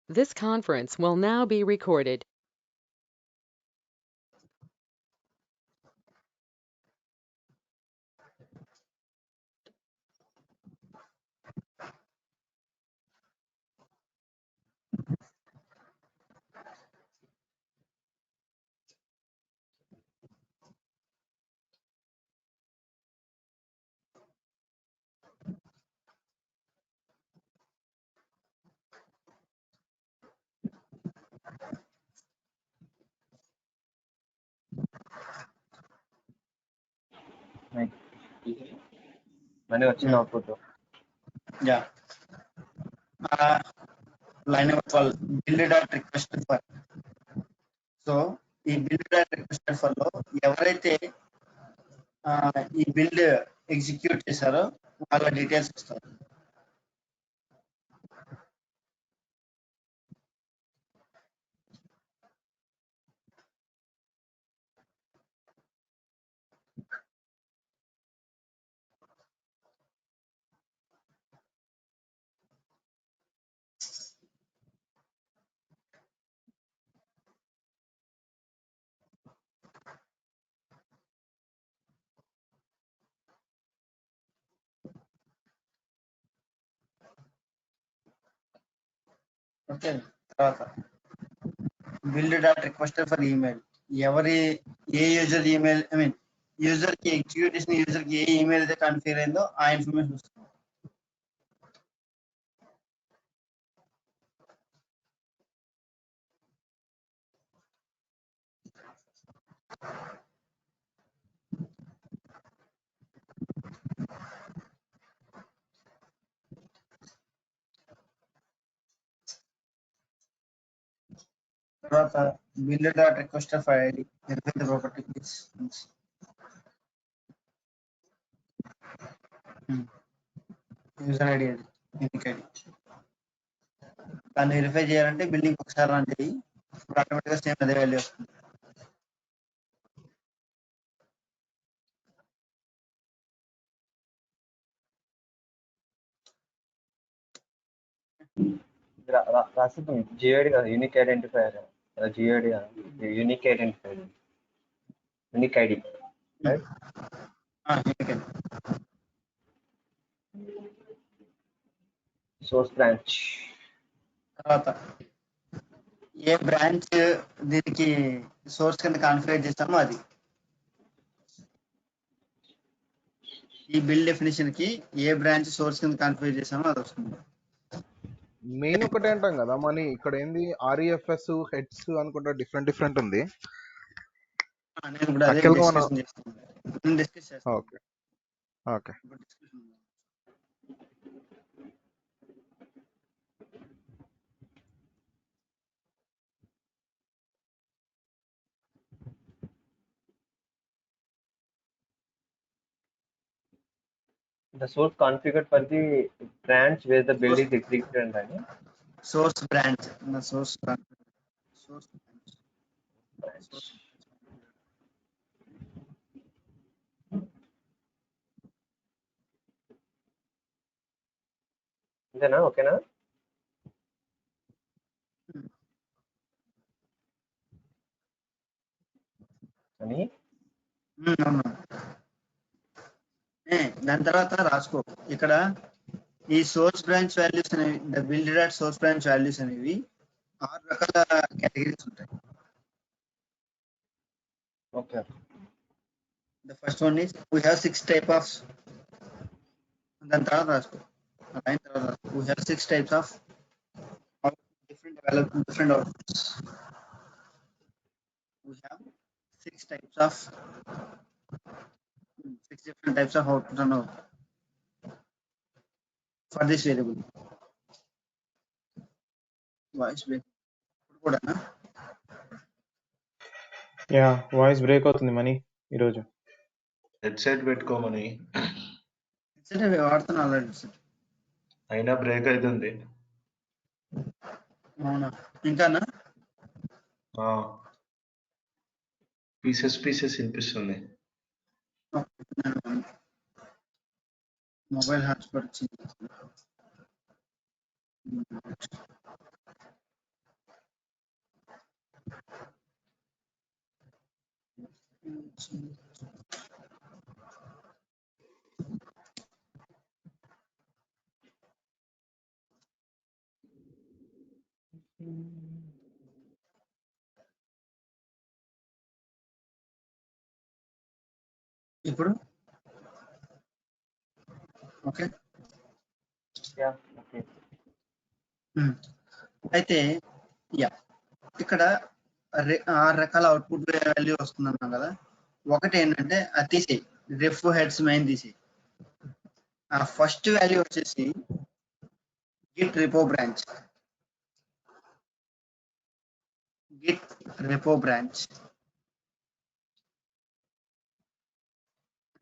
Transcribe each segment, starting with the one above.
This conference will now be recorded. Mani వచ్చింది output. Yeah line number 12 build dot request for. So ఈ build dot request for లో ఎవరైతే ఈ build execute చేశారో వాళ్ళ డీటెయిల్స్ వస్తారు. ఓకే, తర్వాత build dot request for email. ఎవరి ఏ యూజర్ ఈమెయిల్ యూజర్ కి ఎగ్జిక్యూట్ చేసిన యూజర్ కి ఏ ఈమెయిల్ అయితే కన్ఫిగర్ అయిందో ఆ ఇన్ఫర్మేషన్ వస్తుంది. తర్వాత build dot request for ID property please. User ID అది యూనిక్ ఐడి. దాన్ని వెరిఫై చేయాలంటే బిల్డింగ్ ఒకసారి రన్ చేయి, ఆటోమేటిక్గా సేమ్ అదే వాల్యూ వస్తుంది. రాసింది జిఐడి కాదు, unique identifier. GID unique identifier, unique ID. Unique ID. Source branch. తర్వాత ఏ బ్రాంచ్ దీనికి సోర్స్ కింద కాన్ఫిగర్ చేస్తామో అది. ఈ బిల్డ్ డెఫినేషన్ కి ఏ బ్రాంచ్ సోర్స్ కింద కాన్ఫిగర్ చేసామో అది వస్తుంది. మెయిన్ ఒకటే అంటాం కదా మనీ. ఇక్కడ ఏంది ఆర్ఈఎఫ్ఎస్ హెడ్స్ అనుకుంటా డిఫరెంట్ ఉంది. నేను ఇప్పుడు అదే Actual గా డిస్కషన్ చేస్తాను. నేను డిస్కస్ చేస్తాను. ఓకే ఓకే ఇప్పుడు discussion ఉంది. The source configured for the branch where the build is executed అని. సోర్స్ బ్రాంచ్ సోర్స్ సోర్స్ ఇంతేనా? ఓకేనా? అని దాని తర్వాత రాసుకో ఇక్కడ ఈ సోర్స్ బ్రాంచ్ వాల్యూస్ అనేవి, build dot source branch values అనేవి 6 రకాల కేటగిరీస్ ఉంటాయి. Okay. The first one is we have 6 type of. దాని తర్వాత రాసుకో we have 6 types of different outputs. We have 6 types of 6 different types of output and output for this variable. Voice break కూడా yeah voice break అవుతుంది money ఈరోజు. Headset పెట్టుకోమని వాడుతున్నా already. అయినా break అవుతుంది. అవునా? ఇంకానా? పీసెస్ వినిపిస్తుంది. మొబైల్ హాట్స్పాట్ వచ్చింది. ఇప్పుడు ఓకే. Yeah, okay. అయితే యా ఇక్కడ 6 రకాల అవుట్పుట్ వాల్యూ వస్తుంది అన్నాం కదా. ఒకటి ఏంటంటే అది తీసేయి, రెఫ్ హెడ్స్ మెయిన్ తీసేయి. ఆ ఫస్ట్ వాల్యూ వచ్చేసి గిట్ రిపో బ్రాంచ్. గిట్ రిపో బ్రాంచ్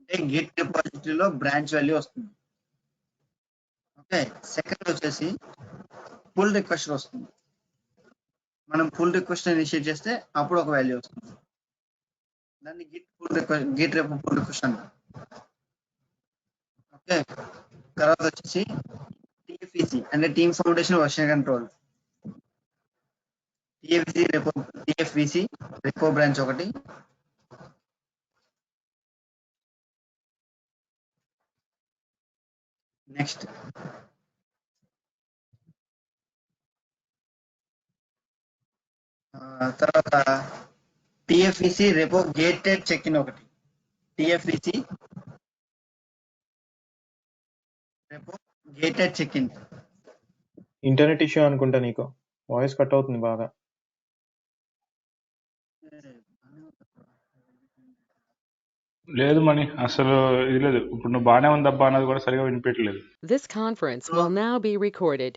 అంటే గిట్ రిపాజిటరీలో బ్రాంచ్ వాల్యూ వస్తుంది. ఓకే. సెకండ్ వచ్చేసి పుల్ రిక్వెస్ట్ వస్తుంది. మనం పుల్ రిక్వెస్ట్ ఇనిషియేట్ చేస్తే అప్పుడు ఒక వాల్యూ వస్తుంది. దాన్ని git pull request, git repo pull request అంటాం. ఓకే. తర్వాత వచ్చేసి టిఎఫ్ఈసి అంటే team foundation version control. TFVC repo branch ఒకటి. నెక్స్ట్ తర్వాత TFVC repo gated check in ఒకటి. TFVC repo gated check in. Internet issue అనుకుంటా, నీకు వాయిస్ కట్ అవుతుంది బాగా. లేదు మణి, అసలు ఇది లేదు. ఇప్పుడు నువ్వు బాగానే ఉందబ్బా అన్నది కూడా సరిగా వినిపించలేదు. This conference will now be recorded.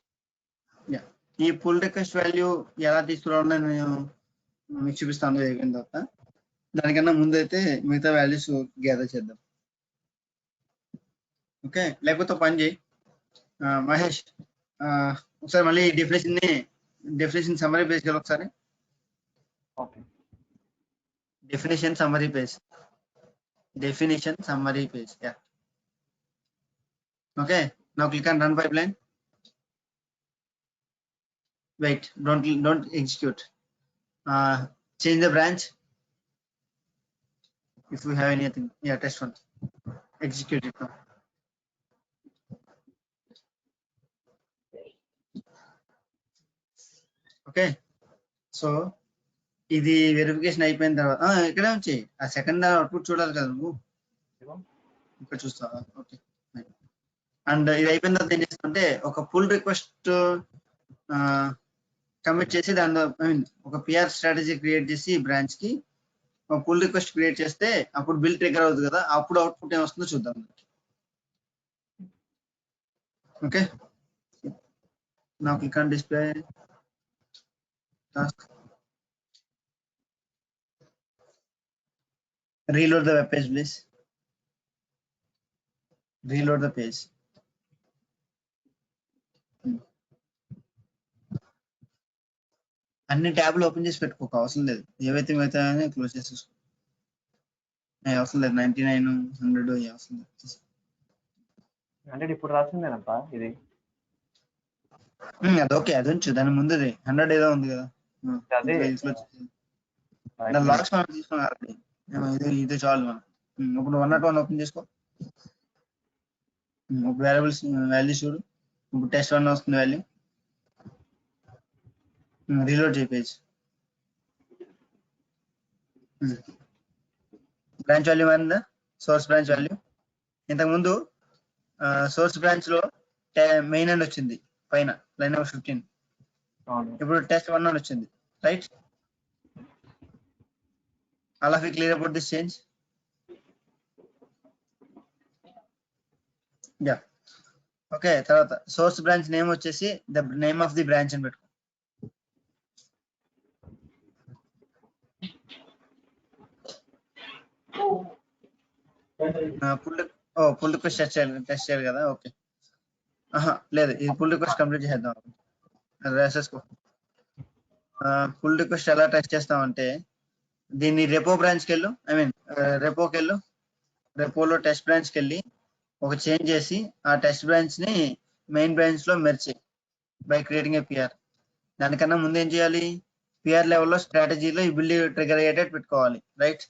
ఈ పుల్ రిక్వెస్ట్ వాల్యూ ఎలా తీసుకురావాలో నేను మీకు చూపిస్తాను అయిపోయిన తర్వాత. దానికన్నా ముందు అయితే మిగతా వాల్యూస్ గ్యాదర్ చేద్దాం. ఓకే. లేకపోతే పని చేయి మహేష్, ఒకసారి మళ్ళీ డెఫినేషన్ సమ్మరీ పేజ్ కదా ఒకసారి. Okay. Definition summary page. Yeah. Okay. Now click on run pipeline. Wait, don't execute. Change the branch if we have anything. Yeah, test one. Execute it now. Okay. So ఇది verification అయిపోయిన తర్వాత ఇక్కడే ఉంచి ఆ second output చూడాలి కదా నువ్వు. ఇక్కడ చూస్తావా? ఓకే. అండ్ ఇది అయిపోయిన తర్వాత ఏం చేస్తుంటే ఒక పుల్ రిక్వెస్ట్ కమిట్ చేసి దాని ఒక పిఆర్ స్ట్రాటజీ క్రియేట్ చేసి బ్రాంచ్ కి ఒక పుల్ రిక్వెస్ట్ క్రియేట్ చేస్తే అప్పుడు బిల్ ట్రిగర్ అవుతుంది కదా, అప్పుడు అవుట్పుట్ ఏమొస్తుందో చూద్దాం. ఓకే. నా click on display task. Reload the web page, please. Reload the page. అన్ని ట్యాబ్లు ఓపెన్ చేసి పెట్టుకోక అవసరం లేదు. ఏవైతే మిగతా క్లోజ్ చేసేసుకో. అవసరం లేదు. 99, 100 అవసరం లేదు. అంటే ఇప్పుడు రాసిందేనప్పా ఇది. అదొకే, అది ఉంచు. దాని ముందు 100 ఏదో ఉంది కదా. అదే లాక్స్ మనం తీసుకున్నారు. ఇది చాలు మనం. ఇప్పుడు 101 ఓపెన్ చేసుకో. వేరియబుల్స్ వాల్యూ చూడు. ఇప్పుడు టెస్ట్ 1 వస్తుంది వాల్యూ. రీలోడ్ చేయి పేజ్. బ్రాంచ్ వాల్యూ మారిందా? Source branch value. ఇంతకుముందు సోర్స్ బ్రాంచ్ లో మెయిన్ అని వచ్చింది పైన లైన్ నెంబర్ 15. ఇప్పుడు టెస్ట్ 1 అని వచ్చింది. Right? All of you clear about this change? Yeah. Okay. తర్వాత సోర్స్ బ్రాంచ్ నేమ్ వచ్చేసి the name of the branch అని పెట్టుకో. పుల్ రిక్వెస్ట్ టెస్ట్ చేయాలి కదా. ఓకే. లేదు, ఇది పుల్ రిక్వెస్ట్ కంప్లీట్ చేద్దాం. రాసేసుకో. పుల్ రిక్వెస్ట్ ఎలా టెస్ట్ చేస్తామంటే దీన్ని రెపో బ్రాంచ్కి వెళ్ళు, రెపోకి వెళ్ళు. రెపోలో టెస్ట్ బ్రాంచ్కి వెళ్ళి ఒక చేంజ్ చేసి ఆ టెస్ట్ బ్రాంచ్ ని మెయిన్ బ్రాంచ్ లో మెర్జ్ చేయి బై క్రియేటింగ్ ఏ పిఆర్. దానికన్నా ముందు ఏం చేయాలి? పిఆర్ లెవెల్లో స్ట్రాటజీలో ఈ బిల్డ్ ట్రిగర్ అయ్యేటట్టు పెట్టుకోవాలి. రైట్?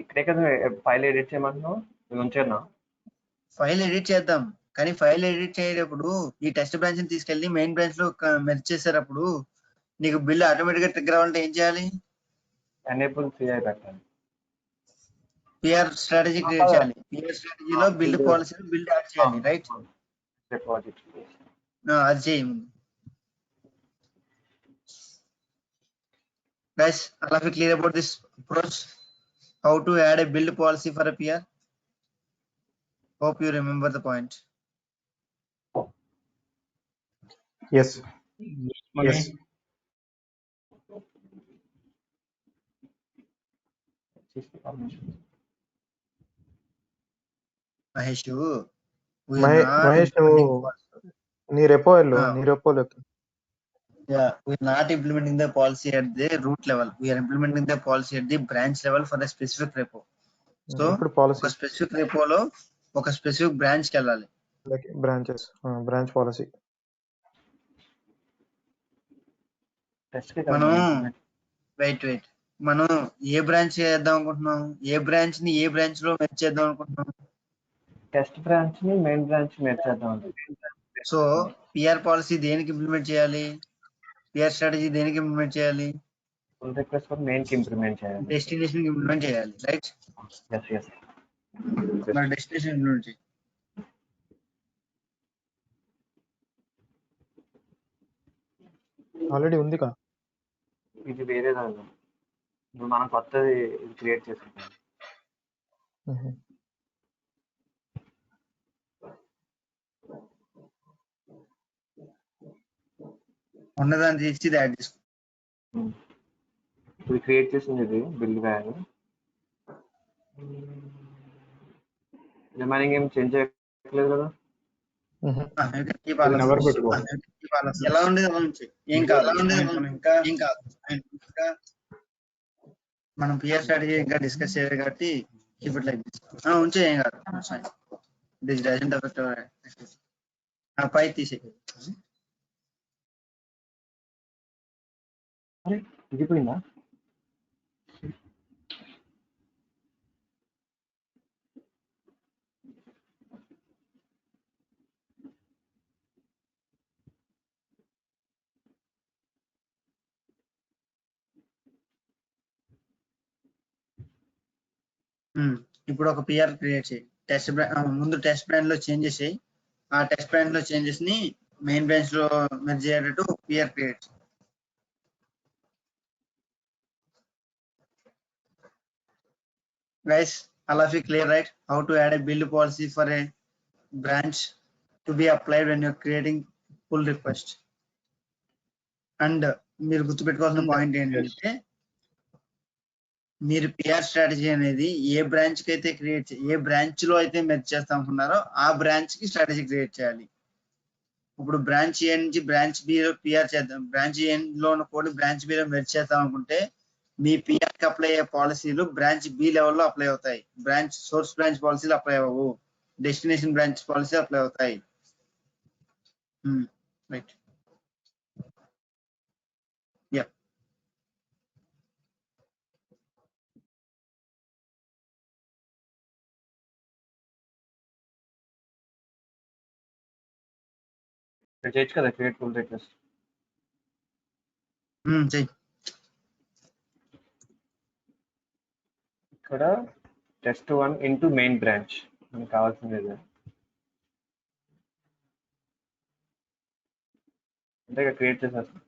ఇక్కడే కదా ఫైల్ ఎడిట్ చేయమంటున్నావు, ఇది ఉంచేనా? ఫైల్ ఎడిట్ చేద్దాం, కానీ ఫైల్ ఎడిట్ చేసేటప్పుడు ఈ టెస్ట్ బ్రాంచ్ ని తీసుకెళ్లి మెయిన్ బ్రాంచ్ లో మెర్జ్ చేసేటప్పుడు నీకు బిల్ ఆటోమేటిక్ గా ట్రిగ్గర్ అవ్వాలంటే ఏం చేయాలి? ఎనేబుల్ సిఐ పెట్టాలి. పిఆర్ స్ట్రాటజీ క్రియేట్ చేయాలి. పిఆర్ స్ట్రాటజీలో బిల్డ్ పాలసీ బిల్డ్ యాడ్ చేయాలి, రైట్? రిపాజిటరీ. అది చేయి ముందు. Guys, all of you clear about this approach? How to add a build policy for a PR? Hope you remember the point. Yes. Mani. Yes. Mahesh, Mahesh నువ్వు నీ రెపోలోకి yeah, we are not implementing the policy at the root level. We are implementing the policy at the branch level for a specific repo. So, ఇప్పుడు policy ఒక specific రెపోలో ఒక specific branch కి వెళ్ళాలి. Branches branch policy. మనం wait మనం ఏ branch చేద్దాం అనుకుంటున్నాం? ఏ branch ని ఏ బ్రాంచ్ లో మెర్జ్ చేద్దాం అనుకుంటున్నాం? టెస్ట్ బ్రాంచ్ ని మెయిన్ బ్రాంచ్ మెర్జ్ చేద్దాం. సో పిఆర్ పాలసీ దేనికి ఇంప్లిమెంట్ చేయాలి? పిఆర్ స్ట్రాటజీ దేనికి ఇంప్లిమెంట్ చేయాలి? పుల్ రిక్వెస్ట్ ఫర్ మెయిన్ కి ఇంప్లిమెంట్ చేయాలి. డెస్టినేషన్ ఇంప్లిమెంట్ చేయాలి, రైట్? yes మరి డెస్టినేషన్ ఇంప్లిమెంట్ చేయాలి. ఆల్రెడీ ఉంది కదా. ఇది వేరే దాంట్లో ఇప్పుడు మనం కొత్తది క్రియేట్ చేసుకుంటాం. ఉన్నదాన్ని తీసి ఇది యాడ్ చేసుకో. ఇప్పుడు క్రియేట్ చేసింది ఇది బిల్ వ్యాన్. రిమైనింగ్ ఏం చేంజ్ చేయట్లేదు కదా. ఎలా ఉండేది అలా నుంచి ఏం కాదు, ఇంకా మనం పిఆర్ స్ట్రాటజీ ఇంకా డిస్కస్ చేయాలి కాబట్టి కీప్ ఇట్ లైక్ దిస్. ఉంచే ఏం కాదు, దిస్ డజంట్ ఎఫెక్ట్ పై తీసే. దిగిపోయిందా? ఇప్పుడు ఒక పిఆర్ క్రియేట్ చేయి. టెస్ట్ ముందు టెస్ట్ బ్రాండ్ లో చేంజెస్ చేయి. ఆ టెస్ట్ బ్రాండ్ లో చేంజెస్ ని మెయిన్ బ్రాంచ్ లో మెర్జ్ అయ్యేటట్టు PR create. Guys, all of you clear, right? How to add a build policy for a branch to be applied when you're creating pull request. And మీరు గుర్తుపెట్టుకోవాల్సిన point ఏంటంటే మీరు PR strategy అనేది ఏ branch కి అయితే ఏ branch లో అయితే merge చేస్తాం అనుకున్నారో ఆ బ్రాంచ్ కి స్ట్రాటజీ క్రియేట్ చేయాలి. ఇప్పుడు బ్రాంచ్ ఏ నుంచి బ్రాంచ్ బి లో పిఆర్ చేద్దాం, బ్రాంచ్ ఏ లో ఉన్న కోడ్ బ్రాంచ్ బి లో మెర్జ్ చేద్దాం అనుకుంటే మీ పిఆర్ కి అప్లై అయ్యే పాలసీలు బ్రాంచ్ బి లెవెల్లో అప్లై అవుతాయి. బ్రాంచ్ సోర్స్ బ్రాంచ్ పాలసీలు అప్లై అవ్వవు, డెస్టినేషన్ బ్రాంచ్ పాలసీ అప్లై అవుతాయి. రైట్. యా, చేయొచ్చు కదా క్రియేట్ పుల్ రిక్వెస్ట్. చెయ్యి. ఇక్కడ టెస్ట్ 1 ఇంటూ మెయిన్ బ్రాంచ్ మనకు కావాల్సింది ఇది. అంటే ఇక్కడ క్రియేట్ చేసేస్తాం.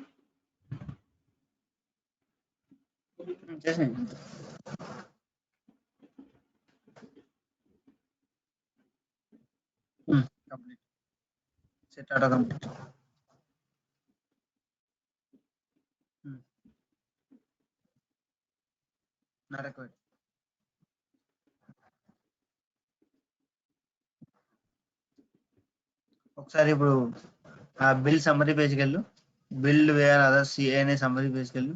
Complete set auto complete. ఒకసారి ఇప్పుడు ఆ బిల్ సమ్మరీ పేజ్కి వెళ్ళు. బిల్డ్ వేర్ అదర్ సిఏ అనే సమ్మరీ పేజ్కి వెళ్ళు.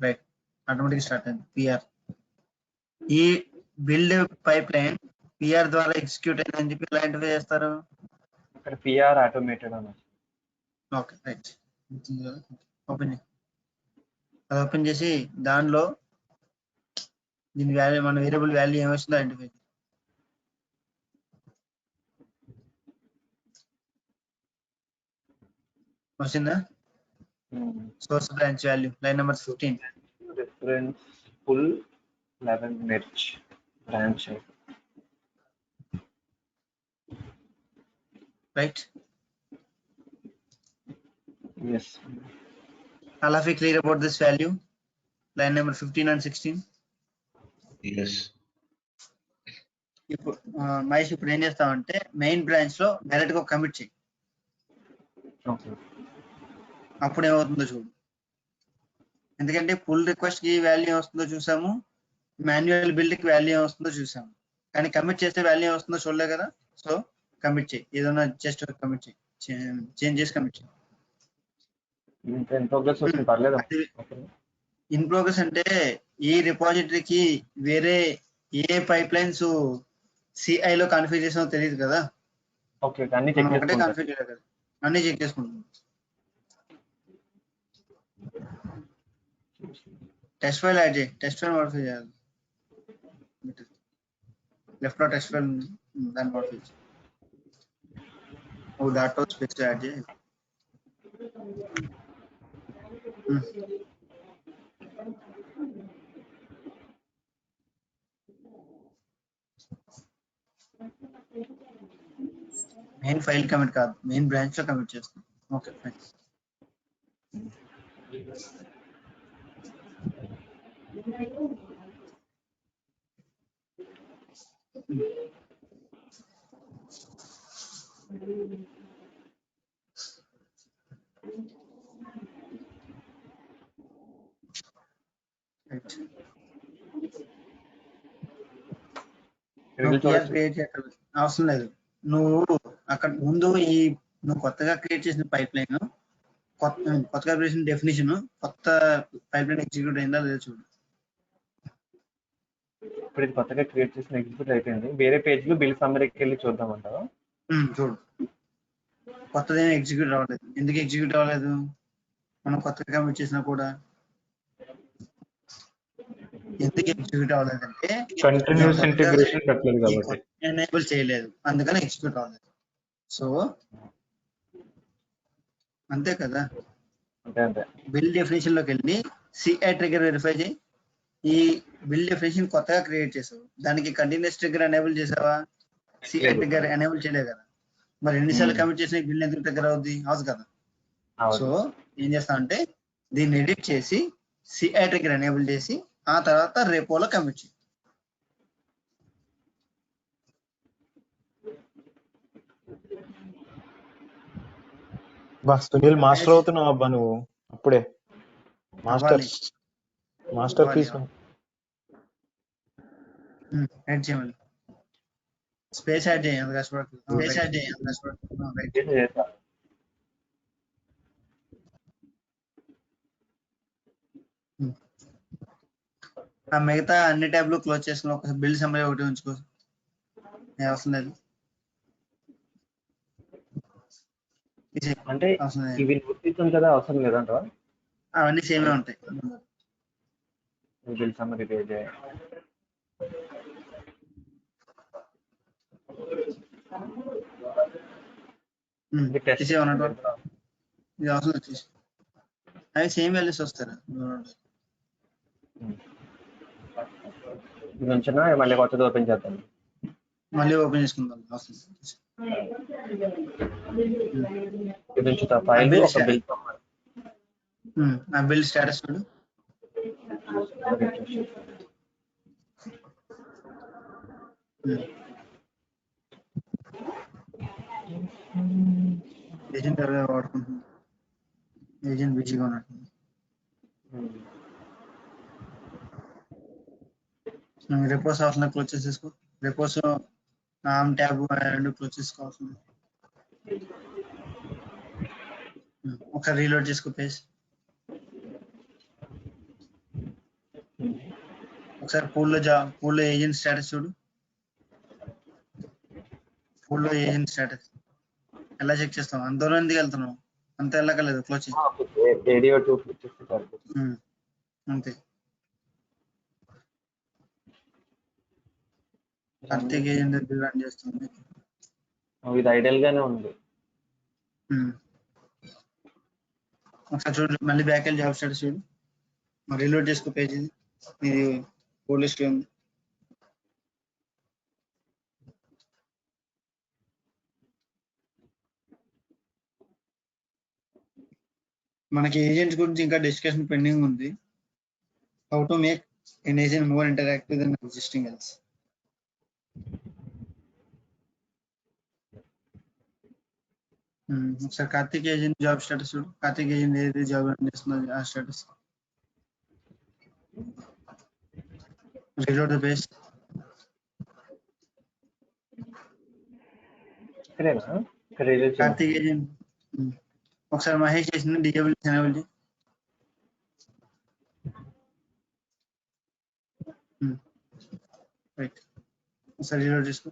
రైట్, ఆటోమేటిక్ స్టార్ట్ అయింది పిఆర్. ఈ బిల్డ్ పైప్ లైన్ పిఆర్ ద్వారా ఎగ్జిక్యూట్ అయిందని చెప్పి ఎలా ఐడెంటిఫై చేస్తారు? ఇక్కడ పిఆర్ ఆటోమేటెడ్ అని. Okay right. ఓపెన్ అది ఓపెన్ చేసి దానిలో దీని వాల్యూ మన వేరియబుల్ వాల్యూ ఏమొస్తుందో ఐడెంటిఫై. వచ్చిందా? Source branch value line number 15. Reference full 11 merge branch. Right. Yes. All of you clear about this value? Line number 15 and 16. Yes. ఇప్పుడు మహేష్ ఇప్పుడు ఏం చేస్తామంటే మెయిన్ బ్రాంచ్ లో డైరెక్ట్ గా కమిట్ చేయి. Okay. అప్పుడు ఏమవుతుందో చూడు. ఎందుకంటే పుల్ రిక్వెస్ట్ కి వాల్యూ వస్తుందో చూసాము, మాన్యువల్ బిల్డ్ కి వాల్యూ వస్తుందో చూసాము, కానీ కమిట్ చేస్తే వాల్యూ వస్తుందో చూడలే కదా. సో కమిట్ చేయి, ఏదైనా జస్ట్ కమిట్ చేయి, చేంజ్ చేసి కమిట్ చేయి. ఇన్ ప్రోగ్రెస్ వస్తుంది, పర్లేదు. ఇన్ ప్రోగ్రెస్ అంటే ఈ రిపాజిటరీకి వేరే ఏ పైప్ లైన్స్ సిఐ లో కాన్ఫిగర్ చేసామో తెలియదు కదా. ఓకే, అన్ని చెక్ ఒకటే చేసుకుంటా. కాన్ఫిగర్ చేయాలి కదా, అన్ని చెక్ చేసుకుంటాం. టెస్ట్ ఫైల్ యాడ్ చేయి, టెస్ట్ ఫైల్ మోడిఫై చేయాలి. లెఫ్ట్ లో టెస్ట్ ఫైల్ దాన్ని మోడిఫై చేయి. ఓ డాట్ స్పేస్ యాడ్ చేయి. మెయిన్ ఫైల్ కమిట్ కాదు, మెయిన్ బ్రాంచ్ లో కమిట్ చేస్తాం. Okay fine. అవసరం లేదు. నువ్వు అక్కడ ముందు నువ్వు కొత్తగా క్రియేట్ చేసిన పైప్ లైన్, కొత్తగా క్రియేట్ చేసిన డెఫినేషన్, కొత్త పైప్ లైన్ ఎగ్జిక్యూట్ అయిందా లేదా చూడు. ఇప్పుడు ఇది కొత్తగా క్రియేట్ చేసిన ఎగ్జిక్యూట్ అయిపోయింది. వేరే పేజ్ లో బిల్ సమ్మరీకి వెళ్ళి చూద్దామంటావా? చూడు, కొత్తదేమో ఎగ్జిక్యూట్ అవ్వలేదు. ఎందుకు ఎగ్జిక్యూట్ అవ్వలేదు? మనం కొత్తగా కమిట్ చేసినా కూడా ఎందుకు ఎగ్జిక్యూట్ అవ్వలేదంటే కంటిన్యూస్ ఇంటిగ్రేషన్ పెట్టలేదు కాబట్టి, ఎనేబుల్ చేయలేదు, అందుకని ఎగ్జిక్యూట్ అవ్వలేదు. సో అంతే కదా. అంతే. బిల్ డెఫినేషన్ లోకి వెళ్ళి సిఐ ట్రిగర్ వెరిఫై చేయి. ఈ బిల్ డెఫినేషన్ కొత్తగా క్రియేట్ చేసావు, దానికి కంటిన్యూస్ ట్రిగర్ ఎనేబుల్ చేసావా? సిఐ ట్రిగర్ ఎనేబుల్ చేయలేదు కదా. మరి ఎన్నిసార్లు కమిట్ చేసిన బిల్ ఎందుకు ట్రిగర్ అవుద్ది? అవదు కదా. సో ఏం చేస్తా అంటే దీన్ని ఎడిట్ చేసి సిఐ ట్రిగర్ ఎనేబుల్ చేసి ఆ తర్వాత రేపోలో కమిట్ చేయి. సునీల్ మాస్టర్ అవుతున్నావు అబ్బా నువ్వు అప్పుడే. మాస్టర్ పీస్ యాడ్ చేయాలి. స్పేస్ యాడ్ చేయాలి, కష్టపడుతుంది. స్పేస్ యాడ్ చేయాలి, కష్టపడుతుంది. ఆ మిగతా అన్ని ట్యాబ్లు క్లోజ్ చేసుకుని ఒక బిల్ సమ్మరీ ఒకటి ఉంచుకో, అవసరం లేదు. అంటే ఇవి గుర్తించాం కదా, అవసరం లేదంటావా? అవన్నీ సేమే ఉంటాయి. బిల్ సమ్మరీ పేజ్ తీసేమన్నట్టు ఇది అవసరం వచ్చేసి అవి సేమ్ వాల్యూస్ వస్తారా? ఇది ఉంచినా మళ్ళీ కొత్తది ఓపెన్ చేద్దాం. మళ్ళీ ఓపెన్ చేసుకుందాం. ఇది ఉంచుతా ఫైల్. ఒక బిల్ ఆ బిల్ స్టేటస్ చూడు. ఏజెంట్ త్వరగా వాడుకుంటుంది, ఏజెంట్ బిజీగా ఉన్నట్టుంది. రిపోర్ట్స్ అవసరం క్లోజ్ చేసేసుకో. రిపోర్ట్స్ ఆమ్ ట్యాబ్ రెండు క్లోజ్ చేసుకోవాల్సింది. ఒకసారి రీలోడ్ చేసుకో పేజ్. ఒకసారి పూల్లో ఏజెంట్ స్టేటస్ చూడు. పూల్లో ఏజెంట్ స్టేటస్ ఎలా చెక్ చేస్తాం? అందరూ ఎందుకు వెళ్తున్నావు? అంత వెళ్ళకలేదు క్లోజ్ చేయి. రేడియో 256 అంతే. కార్తీక్ ఏజెంట్ రన్ చేస్తుంది. ఇది ఐడియల్ గానే ఉంది. ఒకసారి చూడు, మళ్ళీ బ్యాక్ వెళ్ళి జాబ్ స్టాటస్ చూడు, మరి రీలోడ్ చేసుకో పేజ్. ఇది పోలీస్ ఉంది. మనకి ఏజెంట్స్ గురించి ఇంకా డిస్కషన్ పెండింగ్ ఉంది. How to make an agent more interactive than existing else. ఒకసారి కార్తీక్ ఏజెంట్ జాబ్ స్టేటస్ చూడు. కార్తీక్ ఏజెంట్ ఏదైతే జాబ్ రన్ చేస్తున్నది ఆ status. Reload the page. Karthik agent ఒకసారి మహేష్ చేసిన డిజేబుల్ ఎనేబుల్ చేయి. రైట్, ఒకసారి రీలోడ్ చేసుకో.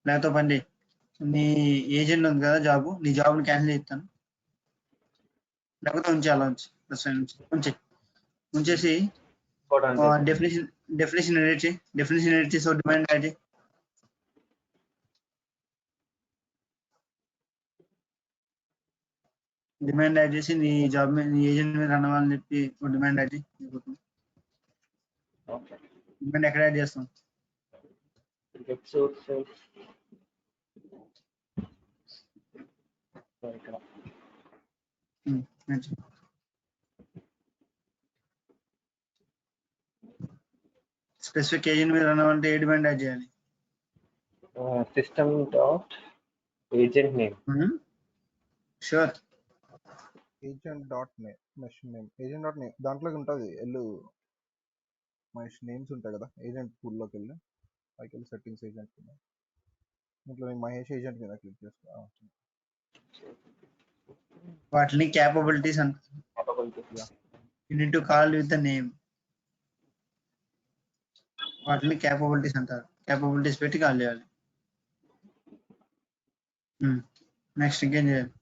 లేకపోతే పండి, నీ ఏజెంట్ ఉంది కదా జాబ్, నీ జాబ్ని క్యాన్సిల్ చేస్తాను. లేకపోతే ఉంచి, అలా ఉంచేసి డెఫినేషన్ ఎడిట్ చేయి. డెఫినేషన్ ఎడిట్ చేసి డిమాండ్ యాడ్ చేయి. డిమాండ్ యాడ్ చేసి నీ జాబ్ మీద, నీ ఏజెంట్ మీద రన్ అవ్వాలని చెప్పి డిమాండ్ యాడ్ చేయి. డిమాండ్ ఎక్కడ యాడ్ చేస్తాం? స్పెసిఫిక్ ఏజెంట్ మీద రన్ అవ్వాలంటే ఏ డిమాండ్ యాడ్ చేయాలి? System dot agent name. Sure. Agent dot name, mesh name, agent dot name దాంట్లోకి ఉంటుంది. మెష్ నేమ్స్ ఉంటాయి కదా, ఏజెంట్ పూల్లోకి వెళ్ళి పైకి వెళ్ళి సెట్టింగ్స్ ఏజెంట్ దీంట్లో నేను మహేష్ ఏజెంట్ మీద క్లిక్ చేస్తా. వాటిని క్యాపబిలిటీస్ అంటారు. You need to call with the name. వాటిని క్యాపబిలిటీస్ అంటారు. క్యాపబిలిటీస్ పెట్టి కాల్ చేయాలి. నెక్స్ట్ ఇంకేం చేయాలి?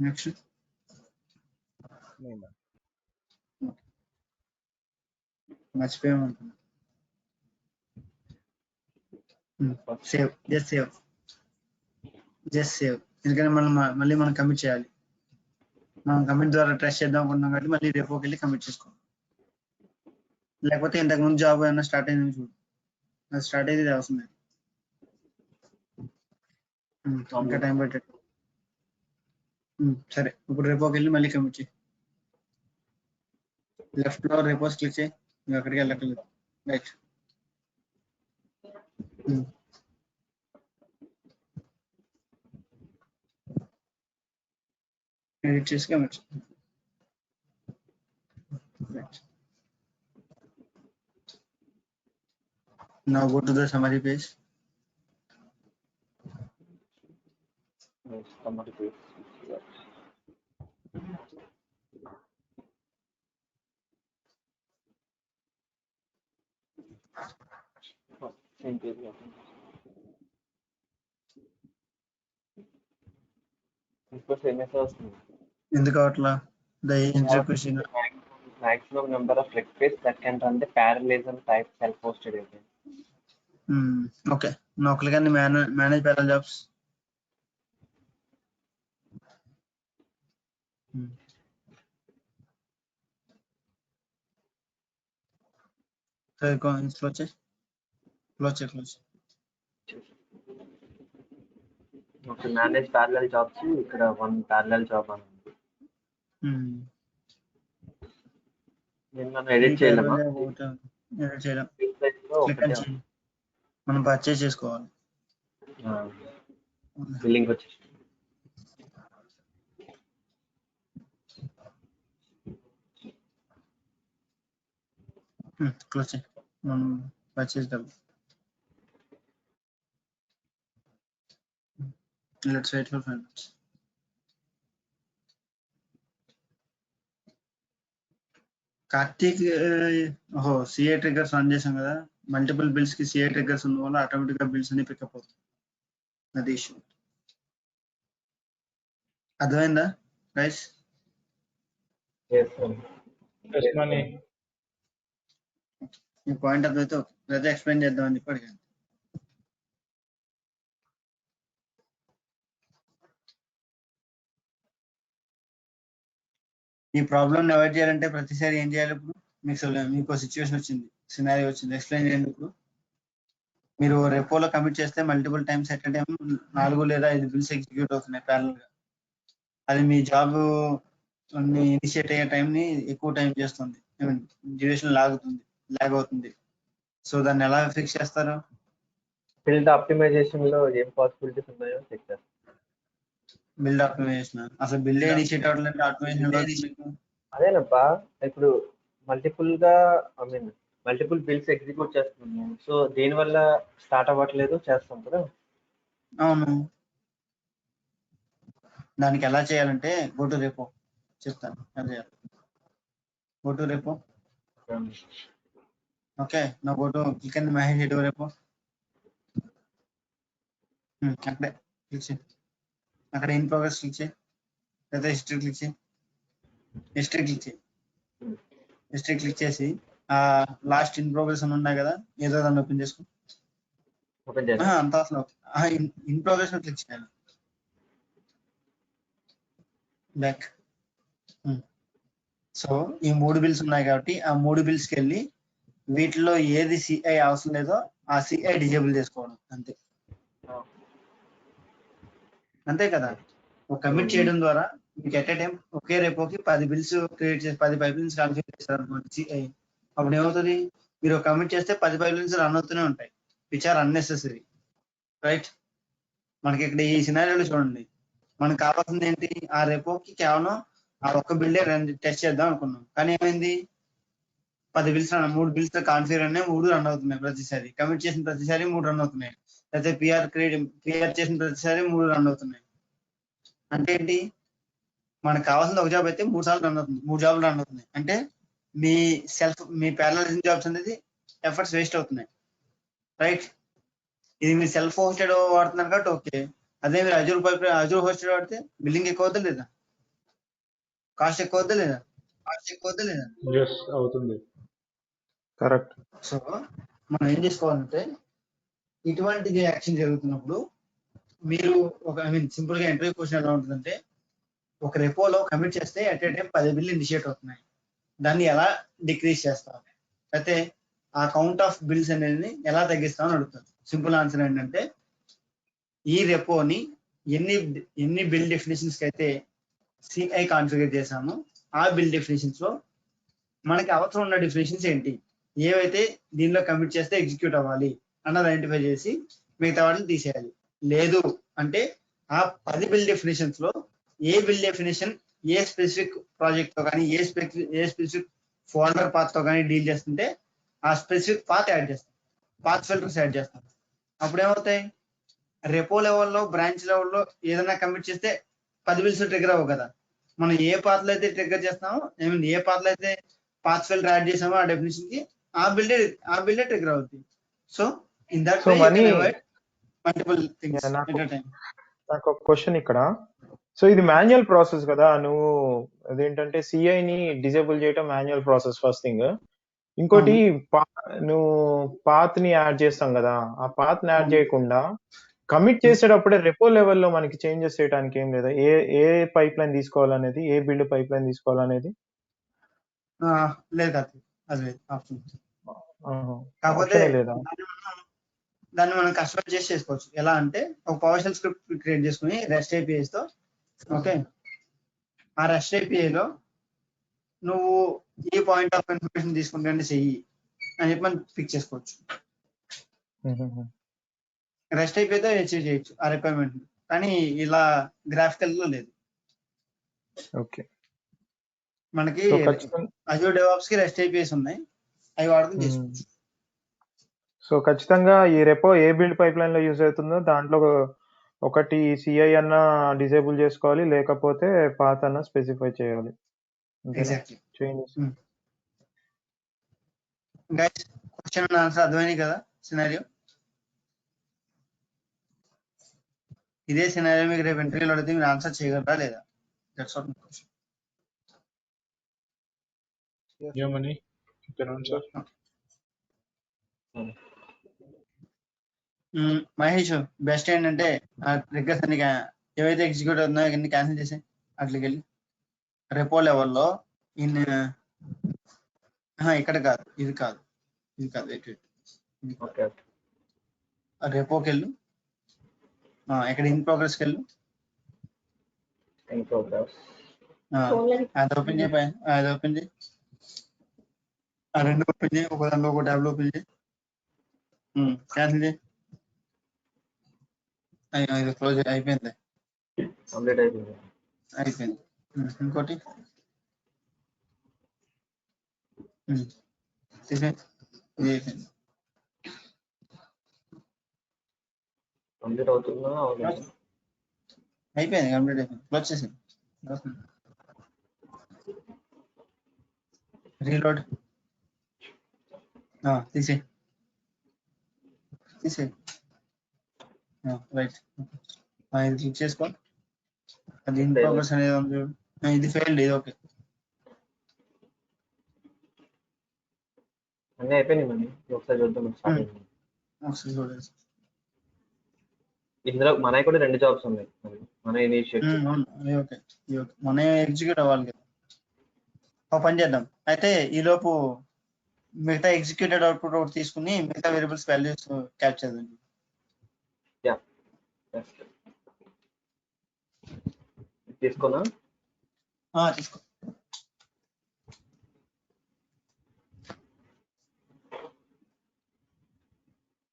నెక్స్ట్ మర్చిపోయామంటున్నా. Save, just save. ఎందుకంటే మళ్ళీ మనం కమిట్ చేయాలి. మనం కమిట్ ద్వారా ట్రస్ట్ చేద్దాం అనుకుంటున్నాం కాబట్టి మళ్ళీ రేపోకి వెళ్ళి కమిట్ చేసుకో. లేకపోతే ఇంతకు ముందు జాబ్ ఏమైనా స్టార్ట్ అయిందని చూడు. అది స్టార్ట్ అయ్యేది అవసరం లేదు. ఇంకా టైం పెట్టట్టు. సరే, ఇప్పుడు రేపోకి వెళ్ళి మళ్ళీ కమిట్ చేయి. లెఫ్ట్ లో రేపోస్ క్లిక్ చేయి. ఇంకా అక్కడికి వెళ్ళక్కర్లేదు. రైట్. ఎడిట్ చేసి కమిట్ చేయి. Right. Now go to the summary page. Summary page. Same page. ఇప్పుడు సేమ్ మెసేజ్ వస్తుంది. ఎందుకు అట్లా? The agent requesting maximum number of requests that can run the parallelism type self-hosted agent. Okay. Now click on the manage parallel jobs. Close. Okay, manage parallel jobs. ఇక్కడ one parallel job అని ఉంది. నేను మనం edit చేయలేమా? Edit చేయలేం. మనం purchase చేసుకోవాలి. Billing వచ్చేసి క్లోజ్ చేయి. మనం పర్చేస్ డబ్బు. Let's wait for 5 minutes. Karthik, CA triggers run చేసాం కదా, మల్టిపుల్ బిల్స్ కి సిఐ ట్రిగ్గర్స్ ఉన్న వల్ల ఆటోమేటిక్ గా బిల్స్ అన్ని పికప్ అవుతుంది. అది ఇష్యూ. అర్థమైందా guys? Yes, sir. Yes Mani. ఈ పాయింట్ అర్థమైతే ఓకే, లేదా ఎక్స్ప్లెయిన్ చేద్దామని చెప్పి అడిగాను. ఈ ప్రాబ్లమ్ అవాయిడ్ చేయాలంటే ప్రతిసారి ఏం చేయాలి? ఇప్పుడు మీకు సిచ్యువేషన్ వచ్చింది, సినారియో వచ్చింది, ఎక్స్ప్లెయిన్ చేయండి. ఇప్పుడు మీరు రెపోలో కమిట్ చేస్తే మల్టిపుల్ టైమ్స్ ఎట్ టైం 4 లేదా 5 బిల్స్ ఎగ్జిక్యూట్ అవుతున్నాయి ప్యారల్ గా. అది మీ జాబ్ ఇనిషియేట్ అయ్యే టైం ని ఎక్కువ టైం చేస్తుంది, డ్యూరేషన్ లాగ్ అవుతుంది. సో దాన్ని ఎలా ఫిక్స్ చేస్తారు? బిల్డ్ ఆప్టిమైజేషన్ లో ఏం పాసిబిలిటీస్ ఉన్నాయో చెక్ చేస్తాం. బిల్డ్ ఆప్టిమైజేషన్ అసలు బిల్డ్ ఇనిషియేట్ అవ్వాలంటే ఆప్టిమైజేషన్ అదేనప్పా, ఇప్పుడు మల్టిపుల్ బిల్స్ ఎగ్జిక్యూట్ చేస్తున్నాము. సో దేనివల్ల స్టార్ట్ అవ్వట్లేదు చేస్తాం కదా. అవును. దానికి ఎలా చేయాలంటే గో టు రెపో చెప్తాను ఎలా చేయాలి. Go to repo. ఓకే, నా go to click and Mahesh ఎటు రెపో. అక్కడే క్లిక్ చేయి. అక్కడ ఇన్ ప్రోగ్రెస్ క్లిక్ చేయి, లేదా హిస్టరీ క్లిక్ చేయి. హిస్టరీ క్లిక్ చేసి లాస్ట్ ఇన్ ప్రోగ్రెస్ అని ఉన్నాయి కదా, ఏదో దాన్ని ఓపెన్ చేసుకో. అంత అసలు ఇన్ ప్రోగ్రెస్ క్లిక్ చేయాలి. బ్యాక్. సో ఈ 3 బిల్స్ ఉన్నాయి కాబట్టి ఆ 3 బిల్స్కి వెళ్ళి వీటిలో ఏది సిఐ అవసరం లేదో ఆ సిఐ డిజేబుల్ చేసుకోవడం అంతే కదా. ఒక కమిట్ చేయడం ద్వారా మీకు ఎట్ ఏ టైం ఒకే రేపోకి 10 బిల్స్ క్రియేట్ చేసి 10 పైప్లైన్స్ కాన్ఫిగర్ చేస్తారు అనుకోండి సిఐ. అప్పుడు ఏమవుతుంది, మీరు ఒక కమిట్ చేస్తే 10 పైప్లైన్స్ రన్ అవుతూనే ఉంటాయి, విచ్ ఆర్ అన్నెసెసరీ, రైట్? మనకి ఇక్కడ ఈ సినారియోలో చూడండి, మనకు కావాల్సింది ఏంటి? ఆ రేపోకి కేవలం ఆ ఒక్క బిల్డే టెస్ట్ చేద్దాం అనుకున్నాం, కానీ ఏమైంది? 10 బిల్స్ 3 బిల్స్ కాన్ఫిగర్ అనే 3 రన్ అవుతున్నాయి ప్రతిసారి. కమిట్ చేసిన ప్రతిసారి 3 రన్ అవుతున్నాయి, లేకపోతే పిఆర్ చేసిన ప్రతిసారి 3 రన్ అవుతున్నాయి. అంటే ఏంటి? మనకు కావాల్సింది ఒక జాబ్ అయితే 3 సార్లు రన్ అవుతుంది, 3 జాబ్లు రన్ అవుతున్నాయి. అంటే మీ ప్యారలైజింగ్ జాబ్స్ అనేది ఎఫర్ట్స్ వేస్ట్ అవుతున్నాయి, రైట్? ఇది మీరు సెల్ఫ్ హోస్టెడ్ వాడుతున్నారు కాబట్టి ఓకే. అదే మీరు అజూర్ హోస్టెడ్ వాడితే బిల్లింగ్ ఎక్కువ అవుతుందా లేదా? కాస్ట్ ఎక్కువ అవుతుందా లేదా? ఎస్ అవుతుంది. కరెక్ట్. సో మనం ఏం చేసుకోవాలంటే ఇటువంటిది యాక్షన్ జరుగుతున్నప్పుడు మీరు సింపుల్ గా ఇంటర్వ్యూ క్వశ్చన్ ఎలా ఉంటుందంటే, ఒక రెపోలో కమిట్ చేస్తే at a time 10 bill initiate అవుతున్నాయి, దాన్ని ఎలా డిక్రీజ్ చేస్తాం, అయితే ఆ కౌంట్ ఆఫ్ బిల్స్ అనేది ఎలా తగ్గిస్తామని అడుగుతారు. సింపుల్ ఆన్సర్ ఏంటంటే, ఈ రెపోని ఎన్ని బిల్ డెఫినేషన్స్ కి అయితే సిఐ కాన్ఫిగర్ చేసామో ఆ బిల్ డెఫినేషన్స్ లో మనకి అవసరం ఉన్న డెఫినేషన్స్ ఏంటి, ఏవైతే దీనిలో కమిట్ చేస్తే ఎగ్జిక్యూట్ అవ్వాలి అన్నది ఐడెంటిఫై చేసి మిగతా వాటిని తీసేయాలి. లేదు అంటే ఆ 10 బిల్ డెఫినేషన్స్ లో a build definition a specific project తో కానీ ఏ స్పెసిఫిక్ ఫోల్డర్ పాత్ తో కానీ డీల్ చేస్తుంటే ఆ స్పెసిఫిక్ పాత్ యాడ్ చేస్తాం, పాత్ ఫిల్టర్స్ యాడ్ చేస్తాం. అప్పుడు ఏమవుతాయి, రెపో లెవెల్లో బ్రాంచ్ లెవెల్లో ఏదైనా కమిట్ చేస్తే 10 బిల్స్ ట్రిగర్ అవ్వవు కదా. మనం ఏ పాత్ లో అయితే ట్రిగర్ చేస్తామో, ఏ పాత్ లో అయితే పాత్ ఫిల్టర్ యాడ్ చేసామో ఆ డెఫినేషన్ కి ఆ బిల్డే ట్రిగర్ అవుతుంది. So in that way you can avoid multiple things at a time. నాకు ఒక క్వశ్చన్ ఇక్కడ. సో ఇది మాన్యువల్ ప్రాసెస్ కదా, నువ్వు అదేంటంటే సిఐ ని డిజేబుల్ చేయటం మాన్యువల్ ప్రాసెస్ ఫస్ట్ థింగ్. ఇంకోటి నువ్వు పాత్ ని యాడ్ చేస్తాం కదా, ఆ పాత్ ని యాడ్ చేయకుండా కమిట్ చేసేటప్పుడే రెపో లెవెల్లో మనకి చేంజెస్ చేయడానికి ఏం లేదా? ఏ పైప్ లైన్ తీసుకోవాలనేది, ఏ బిల్డ్ పైప్ లైన్ తీసుకోవాలనేది లేదు, అది లేదు ఆప్షన్. కాకపోతే లేదా? దాన్ని మనం కస్టమైజ్ చేసి చేసుకోవచ్చు. ఎలా అంటే ఒక పవర్ షెల్ స్క్రిప్ట్ క్రియేట్ చేసుకుని రెస్ట్ ఏపీఐస్ తో, ఓకే, ఆ రెస్ట్ ఏపీఐలో నువ్వు ఈ పాయింట్ ఆఫ్ ఇన్ఫర్మేషన్ తీసుకుంటే చెయ్యి అని చెప్పి మనం ఫిక్స్ చేసుకోవచ్చు. రెస్ట్ ఏపీఐతో అచీవ్ చేయొచ్చు ఆ రిక్వైర్మెంట్, కానీ ఇలా గ్రాఫికల్ లో లేదు. ఓకే, మనకి అజూర్ డెవాప్స్ కి రెస్ట్ ఏపీఐస్ ఉన్నాయి, అవి వాడుకుని చేసుకోవచ్చు. సో ఖచ్చితంగా ఈ రెపో ఏ బిల్డ్ పైప్ లైన్ లో యూజ్ అవుతుందో దాంట్లో ఒకటి సిఐ అన్న డిజేబుల్ చేసుకోవాలి, లేకపోతే పాత్ అన్న స్పెసిఫై చేయాలి. Exactly. Changes. Question and answer అర్థమైంది కదా సినారియో. ఇదే సినారియో మీకు రేపు ఇంటర్వ్యూలో అడిగితే మీరు ఆన్సర్ చేయగలరా లేదా? That's what my question. ఏమని సార్? మహేష్ బెస్ట్ ఏంటంటే రిక్వెస్ట్ అన్ని ఏవైతే ఎగ్జిక్యూట్ అవుతున్నాయో అన్ని క్యాన్సిల్ చేసి అట్లకి వెళ్ళి రెపో లెవెల్లో ఇక్కడ కాదు, ఇది కాదు, వెయిట్ ఓకే ఓకే. రెపోకి వెళ్ళు, ఇక్కడ ఇన్ ప్రోగ్రెస్కి వెళ్ళు, ఇన్ ప్రోగ్రెస్ అది ఓపెన్ చేయి, అది ఓపెన్ చేయి, ఆ రెండు ఓపెన్ చేయి, ఒక దాంట్లో ఒక ట్యాబ్లో ఓపెన్ చేయి, క్యాన్సిల్ చేయి. ఇది క్లోజ్ అయిపోయింది, కంప్లీట్ అయిపోయింది. అయిపోయింది. ఇంకోటి తీసే, ఇది అయిపోయింది. కంప్లీట్ అవుతుందా? అయిపోయింది, కంప్లీట్ అయిపోయింది. క్లోజ్ చేసి రీలోడ్ తీసే రైట్. ఇది క్లిక్ చేసుకో, అది ఇన్ ప్రోగ్రెస్ అనేది ఉంది చూడు. ఇది ఫెయిల్డ్, ఇది ఓకే. అన్నీ అయిపోయినాయి మళ్ళీ ఒకసారి చూద్దాం. ఒకసారి చూడండి. ఇందులో మనకి కూడా 2 జాబ్స్ ఉన్నాయి. మన ఇనిషియేటివ్ ఓకే, మన ఎగ్జిక్యూట్ అవ్వాలి కదా. ఒక పని చేద్దాం అయితే, ఈలోపు మిగతా ఎగ్జిక్యూటెడ్ అవుట్పుట్ ఒకటి తీసుకుని మిగతా వేరియబుల్స్ వాల్యూస్ క్యాప్చర్ చేద్దాం. తీసుకున్నా తీసుకో.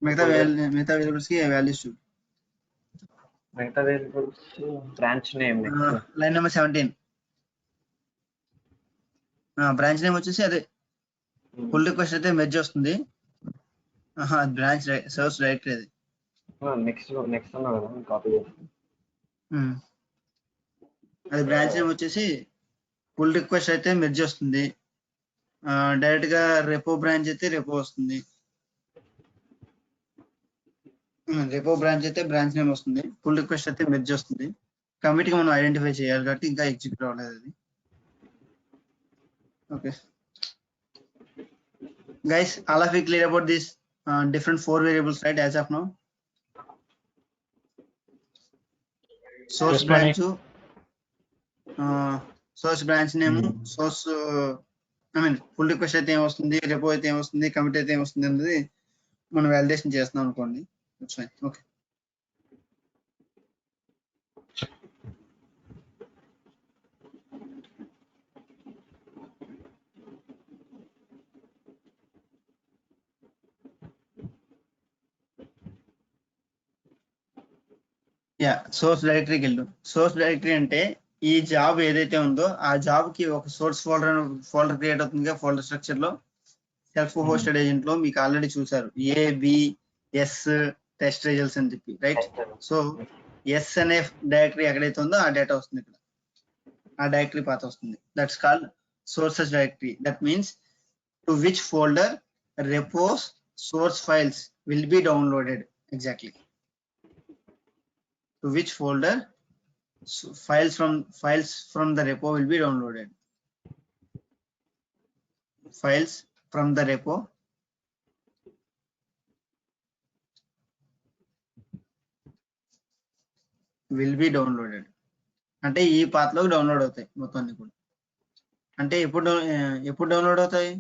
మిగతా వేరియబుల్స్ కి వాల్యూస్ చూడు. మిగతా variables branch name, line number 17 branch name వచ్చేసి అదే పుల్ రిక్వెస్ట్ అయితే మెర్జ్ వస్తుంది. బ్రాంచ్ సోర్స్ డైరెక్టరీ అది. నెక్స్ట్ ఉన్నా కదా, కాపీ చేసి అది బ్రాంచ్ నేమ్ వచ్చేసి పుల్ రిక్వెస్ట్ అయితే మెర్జ్ వస్తుంది. డైరెక్ట్ గా రెపో బ్రాంచ్ అయితే రెపో వస్తుంది. రెపో బ్రాంచ్ అయితే బ్రాంచ్ నేమ్ వస్తుంది. పుల్ రిక్వెస్ట్ అయితే మెర్జ్ వస్తుంది. కమిట్ గా మనం ఐడెంటిఫై చేయాలి కాబట్టి ఇంకా ఎగ్జిక్యూట్ అవ్వలేదు అది. Okay guys, all of you clear about this different 4 variables, right, as of now? Source Yes, branch, source branch name, source pull request అయితే ఏమొస్తుంది, repo అయితే ఏమొస్తుంది, commit అయితే ఏమొస్తుంది అనేది మనం వాలిడేషన్ చేస్తున్నాం అనుకోండి. That's fine. ఓకే సోర్స్ డైరెక్టరీకి వెళ్ళు. సోర్స్ డైరెక్టరీ అంటే ఈ జాబ్ ఏదైతే ఉందో ఆ జాబ్ కి ఒక సోర్స్ ఫోల్డర్ క్రియేట్ అవుతుంది. ఫోల్డర్ స్ట్రక్చర్ లో సెల్ఫ్ హోస్టెడ్ ఏజెంట్ లో మీకు ఆల్రెడీ చూసారు, ABS టెస్ట్ రిజల్ట్స్ అని చెప్పి, రైట్? సో ఎస్ అనే డైరెక్టరీ ఎక్కడైతే ఉందో ఆ డేటా వస్తుంది, ఇక్కడ ఆ డైరెక్టరీ పాత్ వస్తుంది. That's called sources directory. That means to which folder repos source files will be downloaded. Exactly to which folder files from the repo will be downloaded. Files from the repo will be downloaded. అంటే ఈ path లోకి download అవుతాయి మొత్తం అన్ని కూడా. అంటే ఎప్పుడు download అవుతాయి?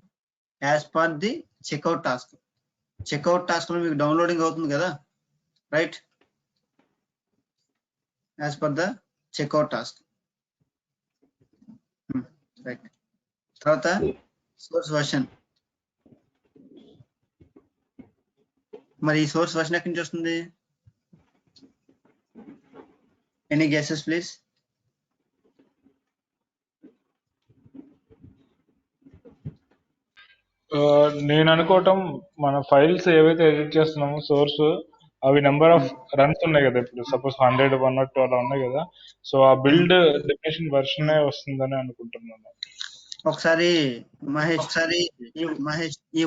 As per the checkout task. Checkout task లో మీకు డౌన్లోడింగ్ అవుతుంది కదా, right? as per the checkout task, right? తర్వాత source version. మరి ఈ source version ఎక్కడి నుంచి వస్తుంది? any guesses please? నేను అనుకోవటం మన ఫైల్స్ ఏవైతే ఎడిట్ చేస్తున్నామో సోర్స్, అవి నెంబర్ ఆఫ్ రన్స్ ఉన్నాయి కదా, ఇప్పుడు సపోజ్ 100, 102 అలా ఉన్నాయి కదా. సో ఆ బిల్డ్ డెఫినేషన్ వర్షన్ వస్తుందని అనుకుంటున్నాను. ఒకసారి మహేష్ ఈ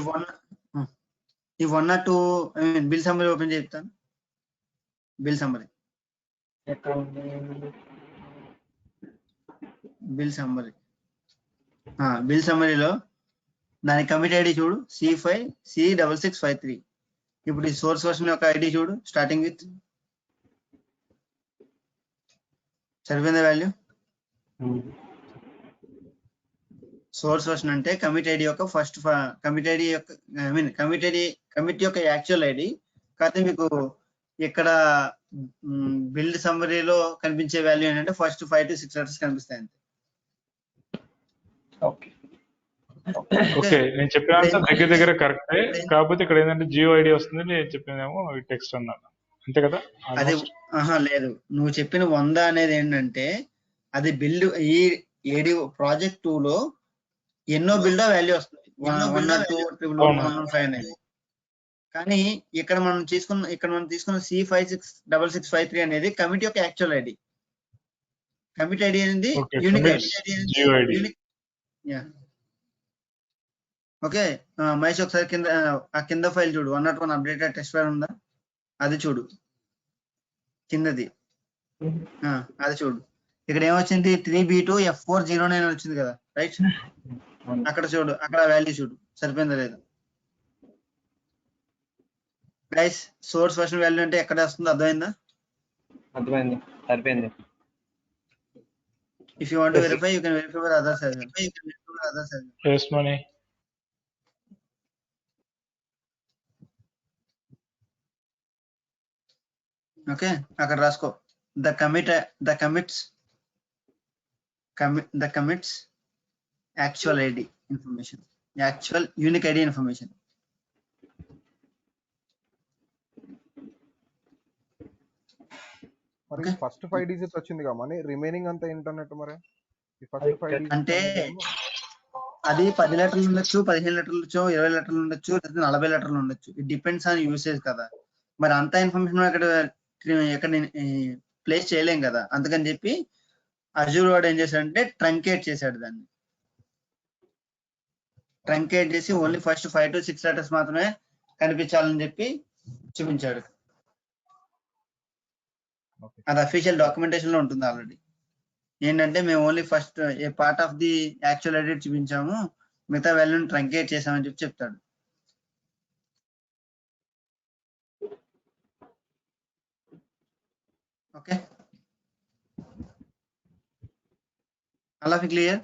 ఈ 1 or 2 I mean bill summary open చేస్తాను. బిల్ సమ్మరీ ఎక్కడ ఉంది? బిల్ సమ్మరీ బిల్ సమ్మరీలో దాని కమిట్ ఐడి చూడు C5C6653. ఇప్పుడు ఈ సోర్స్ వర్షన్ యొక్క ఐడి చూడు స్టార్టింగ్ విత్ సరిపోయిందా వాల్యూ? సోర్స్ వర్షన్ అంటే కమిట్ ఐడి యొక్క ఫస్ట్ కమిట్ ఐడి యొక్క ఐ మీన్ కమిట్ యొక్క యాక్చువల్ ఐడి. కాకపోతే మీకు ఇక్కడ బిల్డ్ సమ్మరీలో కనిపించే వాల్యూ ఏంటంటే ఫస్ట్ 5 to 6 లెటర్స్ కనిపిస్తాయి అంతే. ఓకే ఓకే, నేను చెప్పిన ఆన్సర్ దగ్గర కరెక్టే. కాకపోతే ఇక్కడ ఏంటంటే జియో ఐడి వస్తుంది, నేను చెప్పిందేమో టెక్స్ట్ అన్నాను, అంతే కదా? అది లేదు, నువ్వు చెప్పిన 100 అనేది ఏంటంటే అది బిల్డ్ ఈ ఏడి ప్రాజెక్ట్ 2 లో ఎన్నో బిల్డ్ వాల్యూ వస్తుంది 1 or 2 115 అనేది. కానీ ఇక్కడ మనం తీసుకున్న C566653 అనేది కమిటీ యొక్క యాక్చువల్ ఐడి. కమిటీ ఐడి అనేది యూనిక్ ఐడి. ఓకే మహేష్ ఒకసారి కింద ఫైల్ చూడు 101 అప్డేటెడ్ టెస్ట్ ఫైల్ ఉందా అది చూడు కిందది. అది చూడు ఇక్కడ ఏమొచ్చింది 3B2F409 వచ్చింది కదా రైట్. అక్కడ చూడు, అక్కడ వాల్యూ చూడు సరిపోయిందా లేదా. గైస్ సోర్స్ వర్షన్ వాల్యూ అంటే ఎక్కడ వస్తుందో అర్థమైందా? అర్థమైంది, సరిపోయింది. If you want to verify you can verify for others as well. yes money. Okay అక్కడ రాసుకో the commits actual ID information, actual unique ID information. మరి ఫస్ట్ 5 డిజిట్స్ వచ్చింది కదా మనీ, రిమైనింగ్ అంతా ఏంటన్నట్టు మరి? ఈ ఫస్ట్ 5 డిజిట్స్ అంటే అది 10 లీటర్లు ఉండొచ్చు, 15 లీటర్లు ఉండొచ్చు, 20 లీటర్లు ఉండొచ్చు, 40 లీటర్లు ఉండొచ్చు. ఇట్ డిపెండ్స్ ఆన్ యూసేజ్ కదా. మరి అంత ఇన్ఫర్మేషన్ ఎక్కడ ప్లేస్ చేయలేం కదా. అందుకని చెప్పి అజూర్ వాడు ఏం చేశాడంటే ట్రంకేట్ చేశాడు దాన్ని. ట్రంకేట్ చేసి ఓన్లీ ఫస్ట్ 5 to 6 లెటర్స్ మాత్రమే కనిపించాలని చెప్పి చూపించాడు. అది అఫీషియల్ డాక్యుమెంటేషన్ లో ఉంటుంది ఆల్రెడీ. ఏంటంటే మేము only first A part of the actual ID చూపించాము, మిగతా వాల్యూని ట్రంకేట్ చేసామని చెప్పి చెప్తాడు. ఓకే అలా క్లియర్?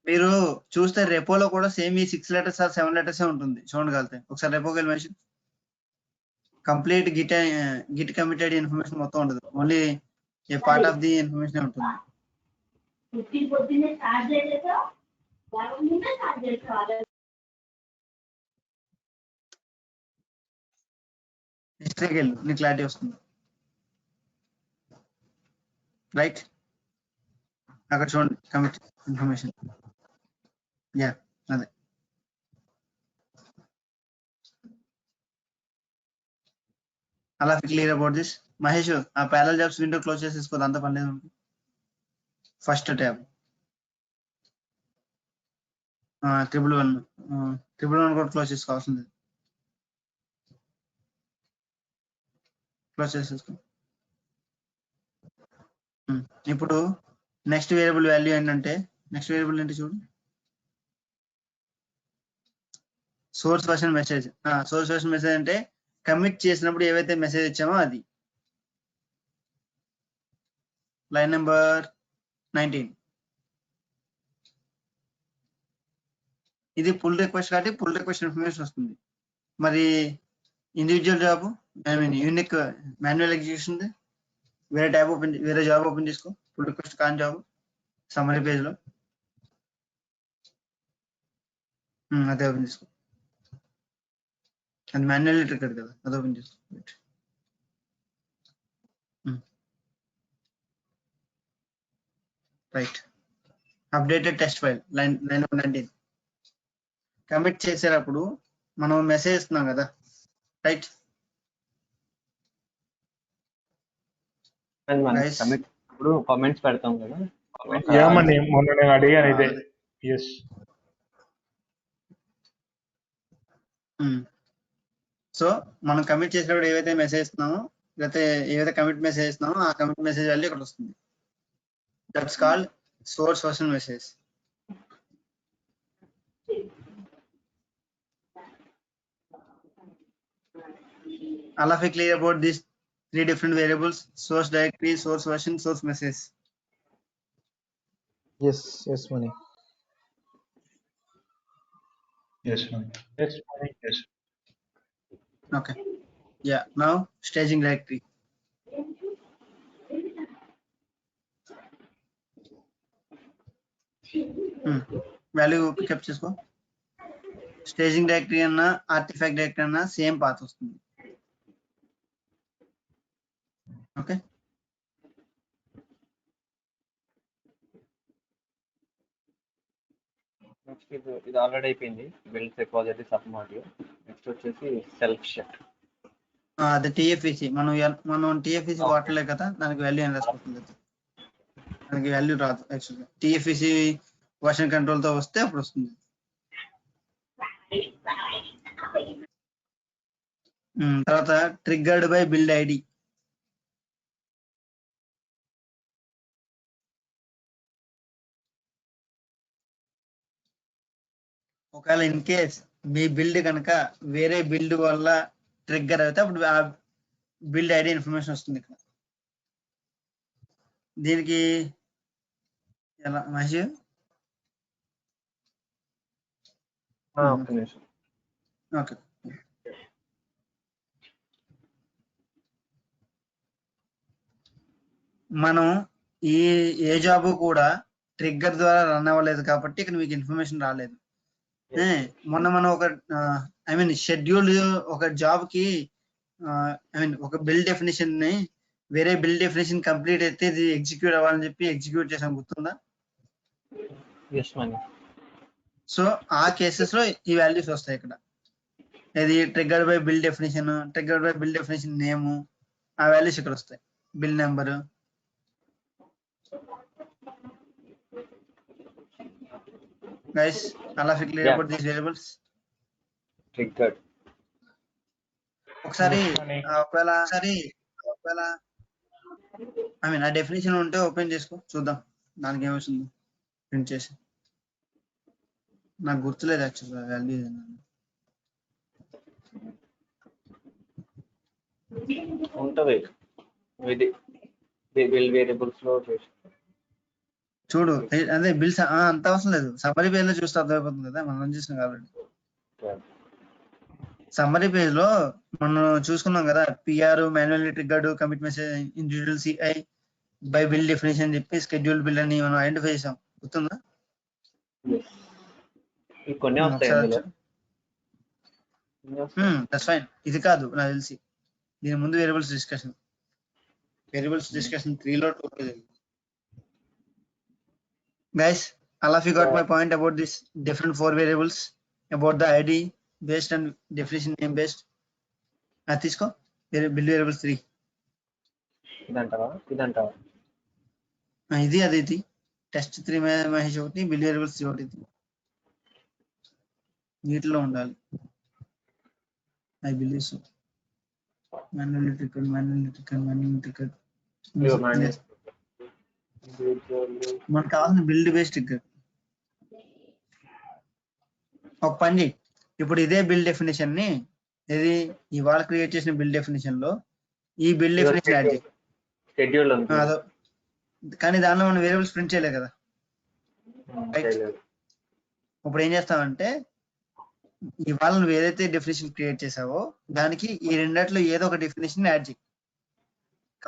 మీరు చూస్తే రెపోలో కూడా సేమ్ ఈ 6 లెటర్స్ ఆర్ 7 లెటర్స్ ఉంటుంది. చూడగలితే ఒకసారి రెపోకి వెళ్ళి mention complete Git committed information మొత్తం ఉండదు, only A part of the information ఉంటుంది. హిస్టరీకి వెళ్ళు, నీ క్లారిటీ వస్తుంది రైట్. అక్కడ చూడండి కమిట్ ఇన్ఫర్మేషన్. యా అదే అలా క్లియర్ అబౌట్ దిస్. మహేష్ ఆ ప్యారల్ జాబ్స్ విండో క్లోజ్ చేసేసుకోదు, అంత పని లేదు. ఫస్ట్ ట్యాబ్ 111 కూడా క్లోజ్ చేసుకోవాల్సింది, క్లోజ్ చేసేసుకో. ఇప్పుడు నెక్స్ట్ వేరియబుల్ వాల్యూ ఏంటంటే నెక్స్ట్ వేరియబుల్ ఏంటి చూడు, source version message. Source version message అంటే కమిట్ చేసినప్పుడు ఏవైతే మెసేజ్ ఇచ్చామో అది. Line number 19. ఇది పుల్ రిక్వెస్ట్ కాబట్టి పుల్ రిక్వెస్ట్ ఇన్ఫర్మేషన్ వస్తుంది. మరి individual job I mean unique manual execution వేరే జాబ్ ఓపెన్ చేసుకో. పుల్ రిక్వెస్ట్ కాన్ జాబ్ సమ్మరీ పేజ్ లో అదే ఓపెన్ చేసుకో. అది మాన్యువల్ ట్రిగ్గర్ కదా, అది ఓపెన్ చేసుకో. Right updated test file line 19. Commit చేసేటప్పుడు మనం మెసేజ్ ఇస్తున్నాం కదా రైట్. ఇప్పుడు కామెంట్స్ పెడతాం కదా, మొన్న నేను అడిగాను ఇదే. yes సో మనం కమిట్ చేసినప్పుడు ఏవైతే మెసేజ్ ఇస్తున్నామో లేకపోతే ఏవైతే కమిట్ మెసేజ్ ఇస్తున్నామో ఆ కమిట్ మెసేజ్ వాల్యూ ఇక్కడ వస్తుంది. That's called source version message. All of you clear about these 3 different variables: source directory, source version, source message? Yes, Mani. Yes, ma'am. Yes. Yes. Okay. Yeah. Now staging directory. Value pick up చేసుకో. Staging directory అన్నా artifact directory అన్నా same path వస్తుంది. Okay, next ఇది already అయిపోయింది, build repository submodule. Next వచ్చేసి self shell. అది TFEC. మనం టిఎఫ్ఈసి వాడలే కదా, దానికి వాల్యూ ఏం రాసుకోవాలి, దానికి వాల్యూ రాదు యాక్చువల్గా. టిఎఫ్ఈసి వర్షన్ కంట్రోల్ తో వస్తే అప్పుడు వస్తుంది. తర్వాత ట్రిగ్గర్డ్ బై బిల్డ్ ఐడి. ఒకవేళ ఇన్ కేస్ మీ బిల్డ్ కనుక వేరే బిల్డ్ వల్ల ట్రిగ్గర్ అయితే అప్పుడు ఆ బిల్డ్ ఐడి ఇన్ఫర్మేషన్ వస్తుంది ఇక్కడ. దీనికి ఎలా మహేష్? ఒక్క నిమిషం. ఓకే, మనం ఏ జాబ్ కూడా ట్రిగ్గర్ ద్వారా రన్ అవ్వలేదు కాబట్టి ఇక్కడ మీకు ఇన్ఫర్మేషన్ రాలేదు. మొన్న మనం ఒక షెడ్యూల్ ఒక జాబ్ కి ఒక బిల్డ్ డెఫినేషన్ ని వేరే బిల్డ్ డెఫినేషన్ కంప్లీట్ అయితే ఇది ఎగ్జిక్యూట్ అవ్వాలని చెప్పి ఎగ్జిక్యూట్ చేసాం, గుర్తుందా? సో ఆ కేసెస్ లో ఈ వాల్యూస్ వస్తాయి ఇక్కడ. ఇది triggered by build definition, triggered by build definition name, ఆ వాల్యూస్ ఇక్కడ వస్తాయి. Bill number. Guys, all of you clear about these variables? Triggered. ఒకసారి ఒకవేళ ఆ డెఫినేషన్ ఉంటే ఓపెన్ చేసుకో, చూద్దాం దానికి ఏమొస్తుంది ప్రింట్ చేసి. నాకు గుర్తులేదు యాక్చువల్గా వాల్యూ. ఉంటది ఇది బిల్ వేరియబుల్స్ లో చేసి చూడు. అదే బిల్స్ అంత అవసరం లేదు, సమ్మరీ పేజ్ లో చూస్తే అర్థమైపోతుంది కదా, మనం చూసినాం కాబట్టి. సమ్మరీ పేజ్ లో మనం చూసుకున్నాం కదా, PR, manual triggered, commit message, individual CI, by bill definition చెప్పి స్కెడ్యూల్ బిల్ అని మనం ఐడెంటిఫై చేసాం, గుర్తుందా? కొన్ని వస్తాయి. That's fine. ఇది కాదు నాకు తెలిసి, దీని ముందు వేరియబుల్స్ డిస్కషన్ 3 లో 2. Guys, all of you got my point about this different 4 variables, about the ID based and definition name based. తీసుకో బిల్ వేరియబుల్స్ 3. ఇదంటావా? ఇది అది టెస్ట్ 3 మహేష్ ఒకటి, బిల్ వేరియబుల్స్ 3 ఒకటి. వీటిలో ఉండాలి. I believe so. Manual triggered. మనకు కావాల్సిన బిల్డ్ బేస్ ట్రిగ్గర్. ఒక పని చేయి, ఇప్పుడు ఇదే బిల్డ్ డెఫినేషన్ ని ఇవాళ క్రియేట్ చేసిన బిల్డ్ డెఫినేషన్ లో ఈ బిల్డ్ డెఫినేషన్ యాడ్ చేయి. కానీ దానిలో మనం వేరియబుల్స్ ప్రింట్ చేయలేదు కదా. ఇప్పుడు ఏం చేస్తామంటే, ఇవాళ నువ్వు ఏదైతే డెఫినేషన్ క్రియేట్ చేసావో దానికి ఈ రెండిట్లో ఏదో ఒక డెఫినేషన్ యాడ్ చేయి,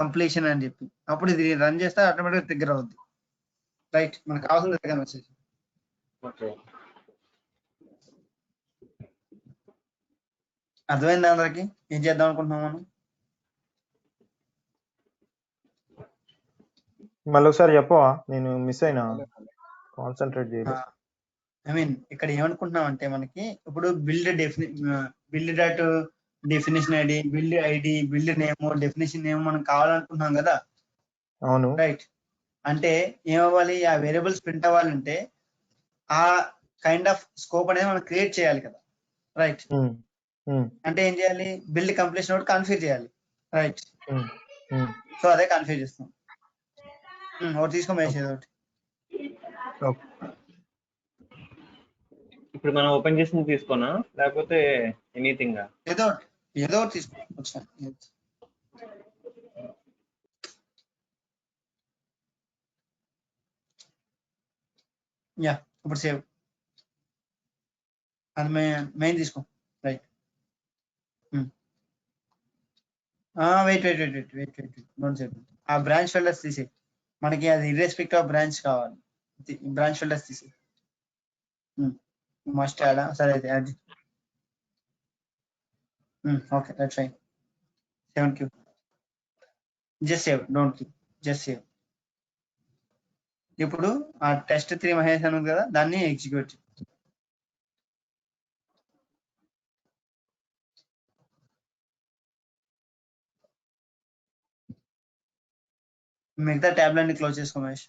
కంప్లీషన్ అని చెప్పి. అప్పుడు ఇది రన్ చేస్తే ఆటోమేటిక్గా ట్రిగ్గర్ అవుద్ది. రైట్, మనకు కావాల్సిన ట్రిగ్గర్ మెసేజ్. అర్థమైందా అందరికి? ఏం చేద్దాం అనుకుంటున్నాం మనం? మళ్ళీ ఒకసారి చెప్పవా? నేను మిస్ అయినా, కాన్సన్ట్రేట్ చేయలేదు. ఇక్కడ ఏమనుకుంటున్నాం అంటే, మనకి ఇప్పుడు build dot definition ID, build ID, build name, definition name మనం కావాలనుకుంటున్నాం కదా. అవును. రైట్, అంటే ఏమవ్వాలి, ఆ వేరియబుల్స్ ప్రింట్ అవ్వాలంటే ఆ కైండ్ ఆఫ్ స్కోప్ అనేది మనం క్రియేట్ చేయాలి కదా. రైట్, అంటే ఏం చేయాలి, బిల్డ్ కంప్లీషన్ ఒకటి కన్ఫ్యూజ్ చేయాలి, రైట్? సో అదే కన్ఫ్యూజ్ చేస్తాం. ఒకటి తీసుకోమేసి ఏదో ఒకటి. ఇప్పుడు మనం ఓపెన్ చేసింది తీసుకోనా లేకపోతే ఎనీథింగ్? ఏదో ఒకటి తీసుకో ఒకసారి. యా ఇప్పుడు సేవ్ అది మెయిన్ తీసుకో, రైట్? Wait don't save. ఆ బ్రాంచ్ ఫోల్డర్స్ తీసే, మనకి అది ఇర్రెస్పెక్టివ్ ఆఫ్ బ్రాంచ్ కావాలి. బ్రాంచ్ ఫోల్డర్స్ తీసే. మస్ట్ యాడ్, సరే అయితే add. Okay that's fine. 7Q just save, don't keep, just save. ఇప్పుడు ఆ test3 మహేష్ అని ఉంది కదా, దాన్ని ఎగ్జిక్యూట్. మిగతా ట్యాబ్లన్నీ క్లోజ్ చేసుకో మహేష్.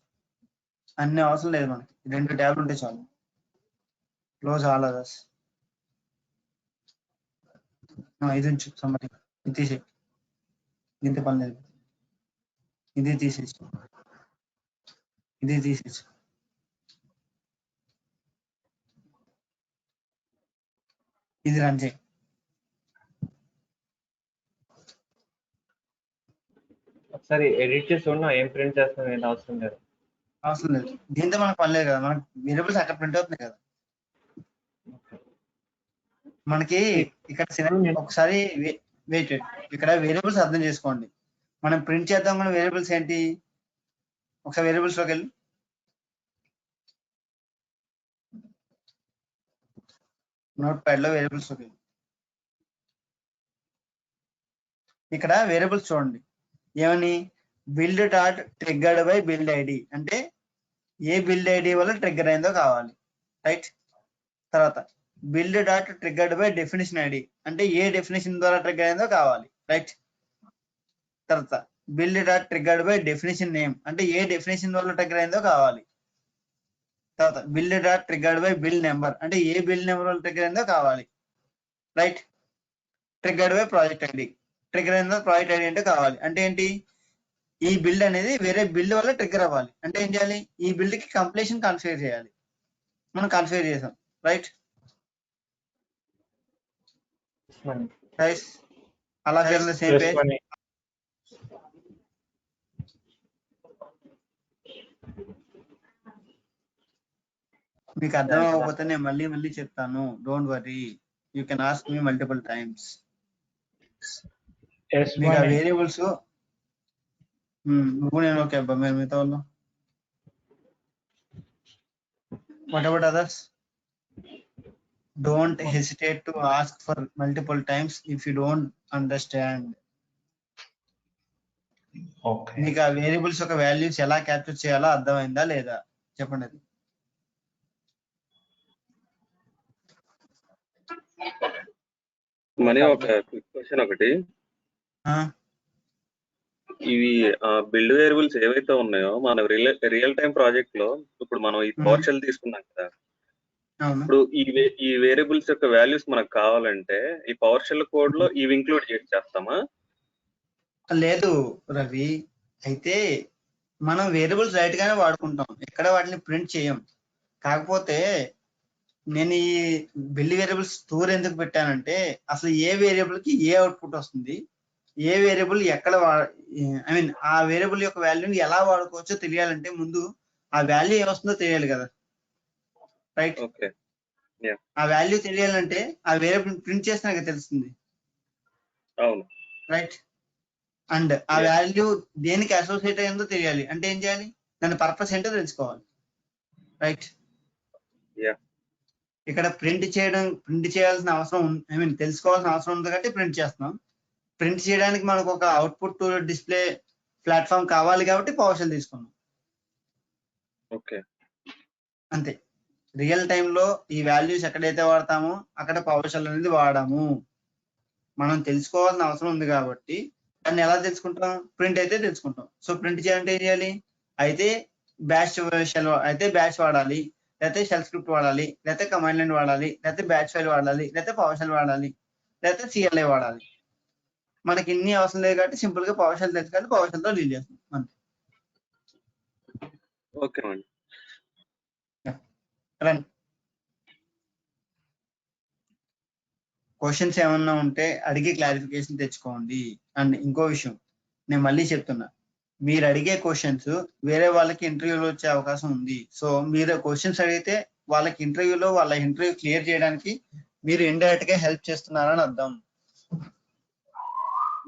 అన్ని అవసరం లేదు మనకి, 2 ట్యాబ్లు ఉంటే చాలు. Close all others. ఇది ఉంచు, సమ్మతి ఇది తీసే, ఇంత పని లేదు. ఇది తీసేసి, ఇది తీసేసి, ఇది రన్ చేయి. ఒకసారి ఎడిట్ చేసి ఉన్నా, ఏం ప్రింట్ చేస్తాం ఏంటి అవసరం లేదు. అవసరం లేదు, దీంతో మనకు పని లేదు కదా, మనకు వేరియబుల్స్ అక్కడ ప్రింట్ అవుతున్నాయి కదా. మనకి ఇక్కడ ఒకసారి వెయిట్, ఇక్కడ వేరియబుల్స్ అర్థం చేసుకోండి. మనం ప్రింట్ చేద్దాం మన వేరియబుల్స్ ఏంటి, ఒకసారి వేరియబుల్స్ లోకి వెళ్ళి నోట్ ప్యాడ్ లో వేరియబుల్స్ లోకి వెళ్ళి ఇక్కడ వేరియబుల్స్ చూడండి ఏమని, build dot triggered by build ID, అంటే ఏ బిల్డ్ ఐడి వల్ల ట్రిగ్గర్ అయిందో కావాలి, రైట్? తర్వాత build dot triggered by definition ID, అంటే ఏ డెఫినేషన్ ద్వారా ట్రిగ్గర్ అయిందో కావాలి, రైట్? తర్వాత build dot triggered by definition name, అంటే ఏ డెఫినేషన్ వల్ల ట్రిగ్గర్ అయిందో కావాలి. తర్వాత build dot triggered by build number, అంటే ఏ బిల్డ్ నెంబర్ వల్ల ట్రిగ్గర్ అయిందో కావాలి, right? Triggered by project ID, trigger అయిందో ప్రాజెక్ట్ ఐడి అంటే కావాలి. అంటే ఏంటి, ఈ బిల్డ్ అనేది వేరే బిల్డ్ వల్ల ట్రిగ్గర్ అవ్వాలి. అంటే ఏం చేయాలి, ఈ బిల్డ్ కి కంప్లీషన్ కన్ఫిగర్ చేయాలి. మనం కన్ఫిగర్ చేసాం, రైట్? అలా సేమ్ పేజ్. మీకు అర్థం అవ్వకపోతే నేను మళ్ళీ చెప్తాను, don't worry, you can ask me multiple times. మీకు ఆ వేరియబుల్స్ నువ్వు నేను ఓకే అబ్బా, మీరు మిగతా వాళ్ళు what about others? Don't hesitate to ask for multiple times if you don't understand. మీకు ఆ వేరియబుల్స్ యొక్క వాల్యూస్ ఎలా క్యాప్చర్ చేయాలో అర్థమైందా లేదా చెప్పండి. అది మనీ ఒక క్విక్ క్వశ్చన్ ఒకటి, ఇవి బిల్డ్ వేరియబుల్స్ ఏవైతే ఉన్నాయో మన రియల్ టైం ప్రాజెక్ట్ లో, ఇప్పుడు మనం ఈ పవర్ షెల్ తీసుకున్నాం కదా, ఇప్పుడు ఈ వేరియబుల్స్ యొక్క వాల్యూస్ మనకు కావాలంటే ఈ పవర్ షెల్ కోడ్ లో ఇవి ఇంక్లూడ్ చేస్తామా? లేదు రవి, అయితే మనం వేరియబుల్స్ రైట్ గానే వాడుకుంటాం, ఎక్కడ వాటిని ప్రింట్ చేయం. కాకపోతే నేను ఈ బిల్డ్ వేరియబుల్స్ స్టోర్ ఎందుకు పెట్టానంటే, అసలు ఏ వేరియబుల్ కి ఏ అవుట్పుట్ వస్తుంది, ఏ వేరియబుల్ ఎక్కడ ఐ మీన్ ఆ వేరియబుల్ యొక్క వాల్యూని ఎలా వాడుకోవచ్చో తెలియాలంటే ముందు ఆ వాల్యూ ఏమొస్తుందో తెలియాలి కదా, రైట్? ఆ వాల్యూ తెలియాలంటే ఆ వేరియబుల్ ప్రింట్ చేస్తే నాకు తెలుస్తుంది, రైట్? అండ్ ఆ వాల్యూ దేనికి అసోసియేట్ అయ్యిందో తెలియాలి, అంటే ఏం చేయాలి, దాని పర్పస్ ఏంటో తెలుసుకోవాలి, రైట్? ఇక్కడ ప్రింట్ చేయాల్సిన అవసరం, ఐ మీన్ తెలుసుకోవాల్సిన అవసరం ఉంది కాబట్టి ప్రింట్ చేస్తున్నాం. ప్రింట్ చేయడానికి మనకు ఒక అవుట్పుట్ డిస్ప్లే ప్లాట్ఫామ్ కావాలి కాబట్టి పవర్ షెల్ తీసుకున్నాం, అంతే. రియల్ టైంలో ఈ వాల్యూస్ ఎక్కడైతే వాడతామో అక్కడ పవర్ షెల్ అనేది వాడాము. మనం తెలుసుకోవాల్సిన అవసరం ఉంది కాబట్టి దాన్ని ఎలా తెలుసుకుంటాం, ప్రింట్ అయితే తెలుసుకుంటాం. సో ప్రింట్ చేయాలంటే ఏం చేయాలి, అయితే బ్యాచ్ షెల్ అయితే బ్యాచ్ వాడాలి, లేకపోతే షెల్ స్క్రిప్ట్ వాడాలి, లేకపోతే కమాండ్ లైన్ వాడాలి, లేకపోతే బ్యాచ్ ఫైల్ వాడాలి, లేకపోతే పవర్ షెల్ వాడాలి. లేకపోతే సిఎల్ఐ వాడాలి. మనకి ఇన్ని అవసరం లేదు కాబట్టి సింపుల్ గా పవర్ షెల్ తెలుసు కాబట్టి పవర్ షెల్ తో డీల్ చేస్తాం అంతే. ఓకే అండి. రండి, క్వశ్చన్స్ ఏమన్నా ఉంటే అడిగి క్లారిఫికేషన్ తెచ్చుకోండి. అండ్ ఇంకో విషయం నేను మళ్ళీ చెప్తున్నా, మీరు అడిగే క్వశ్చన్స్ వేరే వాళ్ళకి ఇంటర్వ్యూలో వచ్చే అవకాశం ఉంది. సో మీరు క్వశ్చన్స్ అడిగితే వాళ్ళకి ఇంటర్వ్యూలో వాళ్ళ ఇంటర్వ్యూ క్లియర్ చేయడానికి మీరు ఇండైరెక్ట్ గా హెల్ప్ చేస్తున్నారని అర్థం.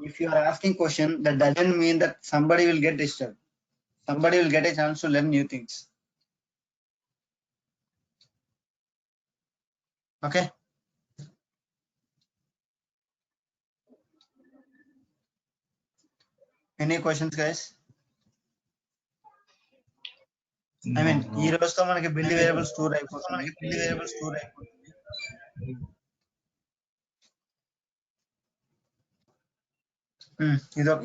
If you are asking question, that doesn't mean that somebody will get disturbed. Somebody will get a chance to learn new things. Okay. Any questions, guys? I mean, ఈ రోజుతో మనకి build variables tour అయిపోతుంది.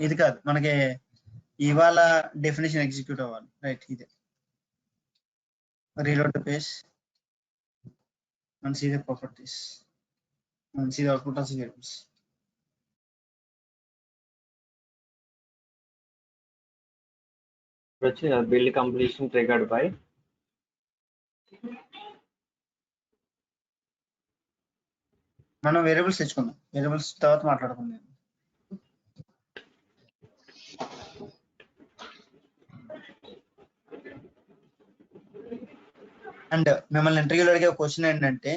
ఇది కాదు మనకి ఇవాళ definition execute అవ్వాలి. Right, ఇదే reload the page and see the properties and see the output of the variables. Build completion triggered by మనం వేరియబుల్స్ తెచ్చుకుందాం, వేరియబుల్స్ తర్వాత మాట్లాడుకుందాం. అండ్ మిమ్మల్ని ఇంటర్వ్యూలో అడిగే క్వశ్చన్ ఏంటంటే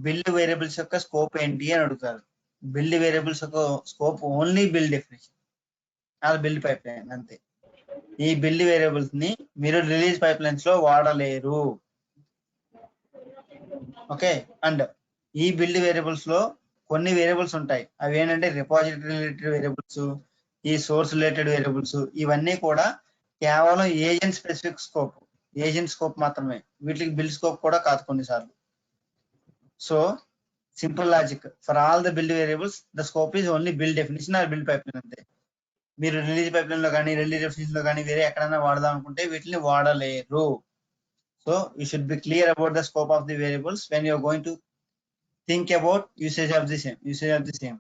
బిల్డ్ వేరియబుల్స్ యొక్క స్కోప్ ఏంటి అని అడుగుతారు. బిల్డ్ వేరియబుల్స్ యొక్క scope only build definition or build pipe line అంతే. ఈ బిల్డ్ వేరియబుల్స్ ని మీరు రిలీజ్ పైప్ లైన్స్ లో వాడలేరు. ఓకే. అండ్ ఈ బిల్డ్ వేరియబుల్స్ లో కొన్ని వేరియబుల్స్ ఉంటాయి, అవి ఏంటంటే రిపాజిటరీ రిలేటెడ్ వేరియబుల్స్, ఈ సోర్స్ రిలేటెడ్ వేరియబుల్స్, ఇవన్నీ కూడా కేవలం agent specific scope, agent scope మాత్రమే, వీటికి బిల్డ్ స్కోప్ కూడా కాదు కొన్నిసార్లు. So simple logic, for all the build variables the scope is only build definition or build pipe line అంతే. మీరు రిలీజ్ పైప్ లైన్ లో కానీ రిలీజ్ డెఫినేషన్ లో కానీ వేరే ఎక్కడైనా వాడదాం అనుకుంటే వీటిని వాడలేరు. So you should be clear about the scope of the variables when you're going to think about usage of the same.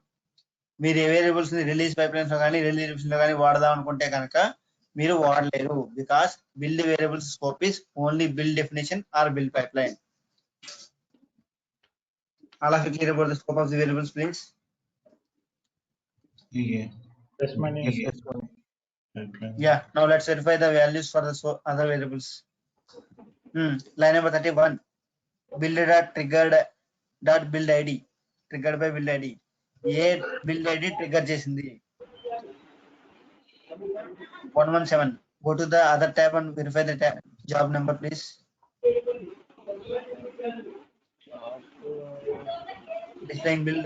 మీరు ఏ వేరియబుల్స్ ని రిలీజ్ పైప్ లైన్స్ లో కానీ రిలీజ్ డెఫినేషన్ లో కానీ వాడదాం అనుకుంటే కనుక మీరు వాడలేరు, because build variables scope is only build definition or build pipeline. All of you clear about the scope of the variables, please? Yeah. Yes, ma'am. Yes, ma'am. Okay. Yeah. Now let's verify the values for the other variables. Line number 31. Build dot triggered dot build id. Triggered by build id. A build id trigger చేసింది? 117. Go to the other tab and verify the job number, please. Displaying build,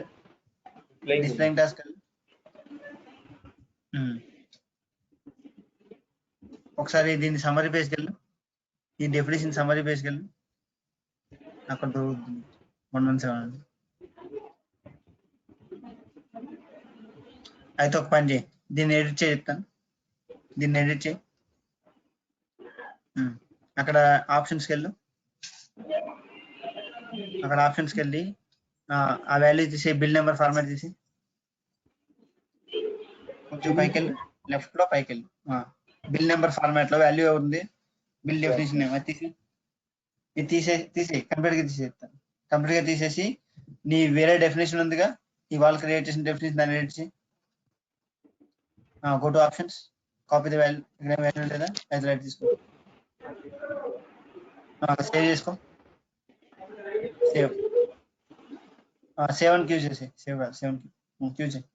displaying task. ఒకసారి దీన్ని summary పేజ్కి వెళ్ళు, ఈ definition summary పేజ్కి వెళ్ళు, అక్కడ దొరుకుతుంది 117. అయితే ఒక పని చేయి, దీన్ని ఎడిట్ చేయి చెప్తాను, దీన్ని ఎడిట్ చేయి. అక్కడ ఆప్షన్స్కి వెళ్ళు, అక్కడ ఆప్షన్స్కి వెళ్ళి ఆ వాల్యూ తీసి బిల్ నెంబర్ ఫార్మాట్ తీసి కొంచెం పైకి వెళ్ళి, లెఫ్ట్ లో పైకి వెళ్ళి బిల్ నెంబర్ ఫార్మాట్ లో వాల్యూ ఉంది, బిల్ డెఫినేషన్ అది తీసి, ఇది తీసి కంప్లీట్ గా తీసేస్తాను. కంప్లీట్ గా తీసేసి నీ వేరే డెఫినేషన్ ఉందిగా, ఇవాళ క్రియేట్ చేసిన డెఫినేషన్ దాన్ని ఎడిట్ చేయి. Go to options, copy the value, ఇక్కడ వాల్యూ లేదా అది రైట్ తీసుకో, సేవ్ చేసుకో, సేవ్ సేవ్ క్యూ చేసి, సేవ్ కాదు 7 క్యూ చేయి.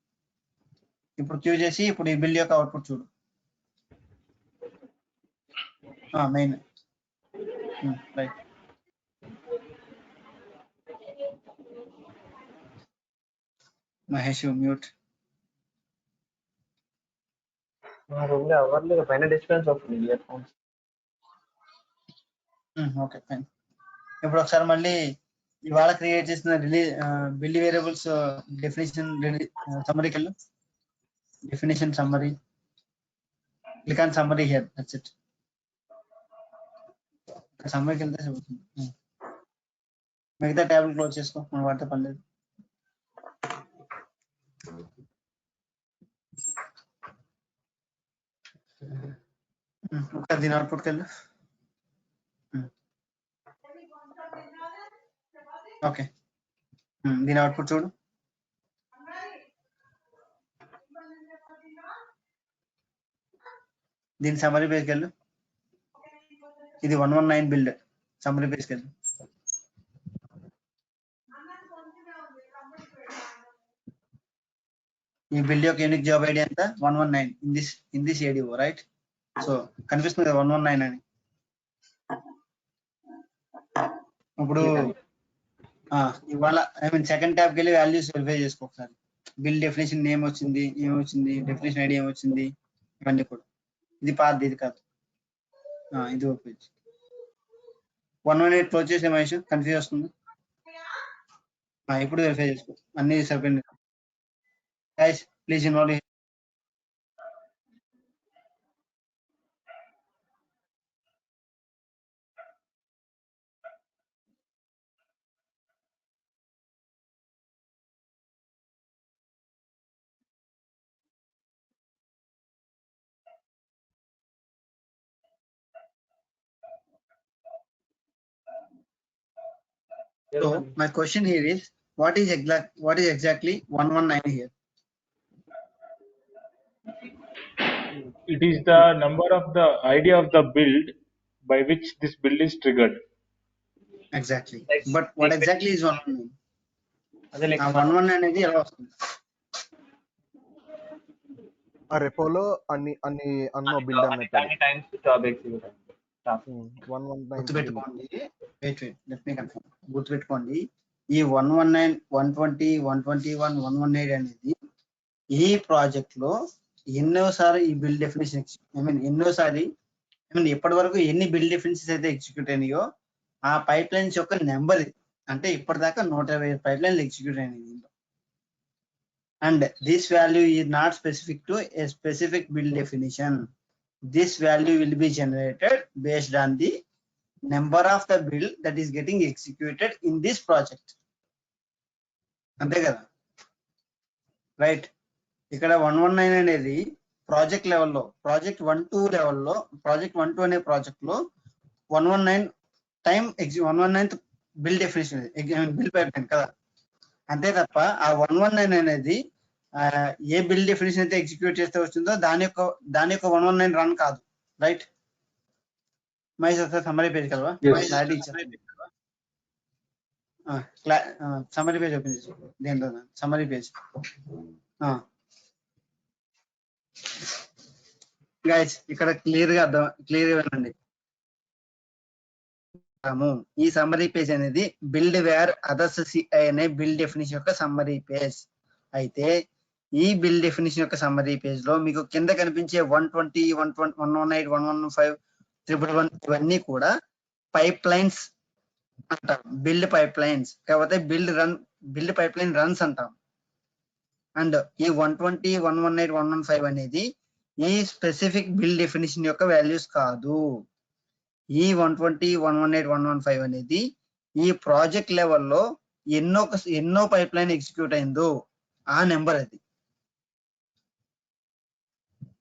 ఇప్పుడు క్యూ చేసి ఇప్పుడు ఈ బిల్ యొక్క అవుట్పుట్ చూడు. Main right. మహేష్ మ్యూట్. మా రూమ్ లో ఎవరు లేరు, పైన డిస్టర్బెన్స్ వస్తుంది ఇయర్ ఫోన్స్. Okay fine. ఇప్పుడు ఒకసారి మళ్ళీ ఇవాళ క్రియేట్ చేసిన బిల్డ్ వేరియబుల్స్ డెఫినేషన్ సమ్మరీకి వెళ్ళు, definition summary, click on summary here, that's it. సమ్మరీకి వెళ్తే సరిపోతుంది, మిగతా ట్యాబ్లు క్లోజ్ చేసుకో, మనం వాడితే పని లేదు. ఒకసారి దీని అవుట్పుట్కి వెళ్ళు. ఓకే, దీని అవుట్పుట్ చూడు. దీని సమ్మరీ పేజ్కి వెళ్ళు. ఇది 119 బిల్డ్ సమ్మరీ పేజ్కి వెళ్ళు. ఈ బిల్డ్ యొక్క యూనిక్ జాబ్ ఐడి ఎంత? 119 in this ADO, right? So కనిపిస్తుంది కదా 119 అని. ఇప్పుడు ఇవాళ సెకండ్ ట్యాబ్కి వెళ్ళి వాల్యూస్ వెరిఫై చేసుకో ఒకసారి. బిల్ డెఫినేషన్ నేమ్ వచ్చింది, ఏమొచ్చింది, డెఫినేషన్ ఐడి ఏమొచ్చింది, ఇవన్నీ కూడా. ఇది పాతది, ఇది కాదు. ఇది ఓకే. 118 క్లోజ్ చేసే మహేష్, కన్ఫ్యూజ్ వస్తుంది. ఇప్పుడు వెరిఫై చేసుకో, అన్ని సరిపోయింది. Guys please involve. So my question here is, what is exactly 119 here? It is the number of the ID of the build by which this build is triggered. Exactly. But what exactly is 119? 119 అనేది ఎలా వస్తుంది? ఆ రెపోలో అన్నో build అనే గుర్తుపెట్టుకోండి. Let me confirm. గుర్తుపెట్టుకోండి, ఈ 119, 120, 121, 118 అనేది ఈ ప్రాజెక్ట్ లో ఎన్నోసారి ఈ బిల్డ్ డెఫినేషన్ ఇప్పటి వరకు ఎన్ని బిల్డ్ డెఫినేషన్స్ అయితే ఎగ్జిక్యూట్ అయినాయో ఆ పైప్ లైన్స్ యొక్క నెంబర్ ఇది. అంటే ఇప్పటిదాకా 120 పైప్ లైన్లు ఎగ్జిక్యూట్ అయినాయి. And this value is not specific to A specific build definition. This value will be generated based on the number of the build that is getting executed in this project. అంతే కదా, right? ఇక్కడ 119 అనేది project లెవెల్లో, project 1-2 లెవెల్లో, project 1-2 అనే project లో 119 119th build definition, build pipe line కదా. అంతే తప్ప ఆ 119 అనేది ఏ బిల్డ్ డెఫినేషన్ అయితే ఎగ్జిక్యూట్ చేస్తే వచ్చిందో దాని యొక్క 119 రన్ కాదు, రైట్? మహేష్ ఒకసారి సమ్మరీ పేజ్ కదా, క్లారిటీ ఇచ్చారు. సమ్మరీ పేజ్ ఓపెన్ చేసి దేంట్లో సమ్మరీ పేజ్. గైస్ ఇక్కడ క్లియర్గా వినండి. ఈ సమ్మరీ పేజ్ అనేది బిల్డ్ వేర్ అదర్స్ CI అనే బిల్డ్ డెఫినేషన్ యొక్క సమ్మరీ పేజ్ అయితే, ఈ బిల్డ్ డెఫినేషన్ యొక్క సమ్మరీ పేజ్ లో మీకు కింద కనిపించే 120, 118, 115, 111 ఇవన్నీ కూడా పైప్ లైన్స్ అంటాం, బిల్డ్ పైప్ లైన్స్. కాకపోతే బిల్డ్ పైప్ లైన్ రన్స్ అంటాం. అండ్ ఈ 120, 118, 115 అనేది ఈ స్పెసిఫిక్ బిల్డ్ డెఫినేషన్ యొక్క వాల్యూస్ కాదు. ఈ 120, 118, 115 అనేది ఈ ప్రాజెక్ట్ లెవెల్లో ఎన్నో పైప్ లైన్ ఎగ్జిక్యూట్ అయిందో ఆ నెంబర్ అది.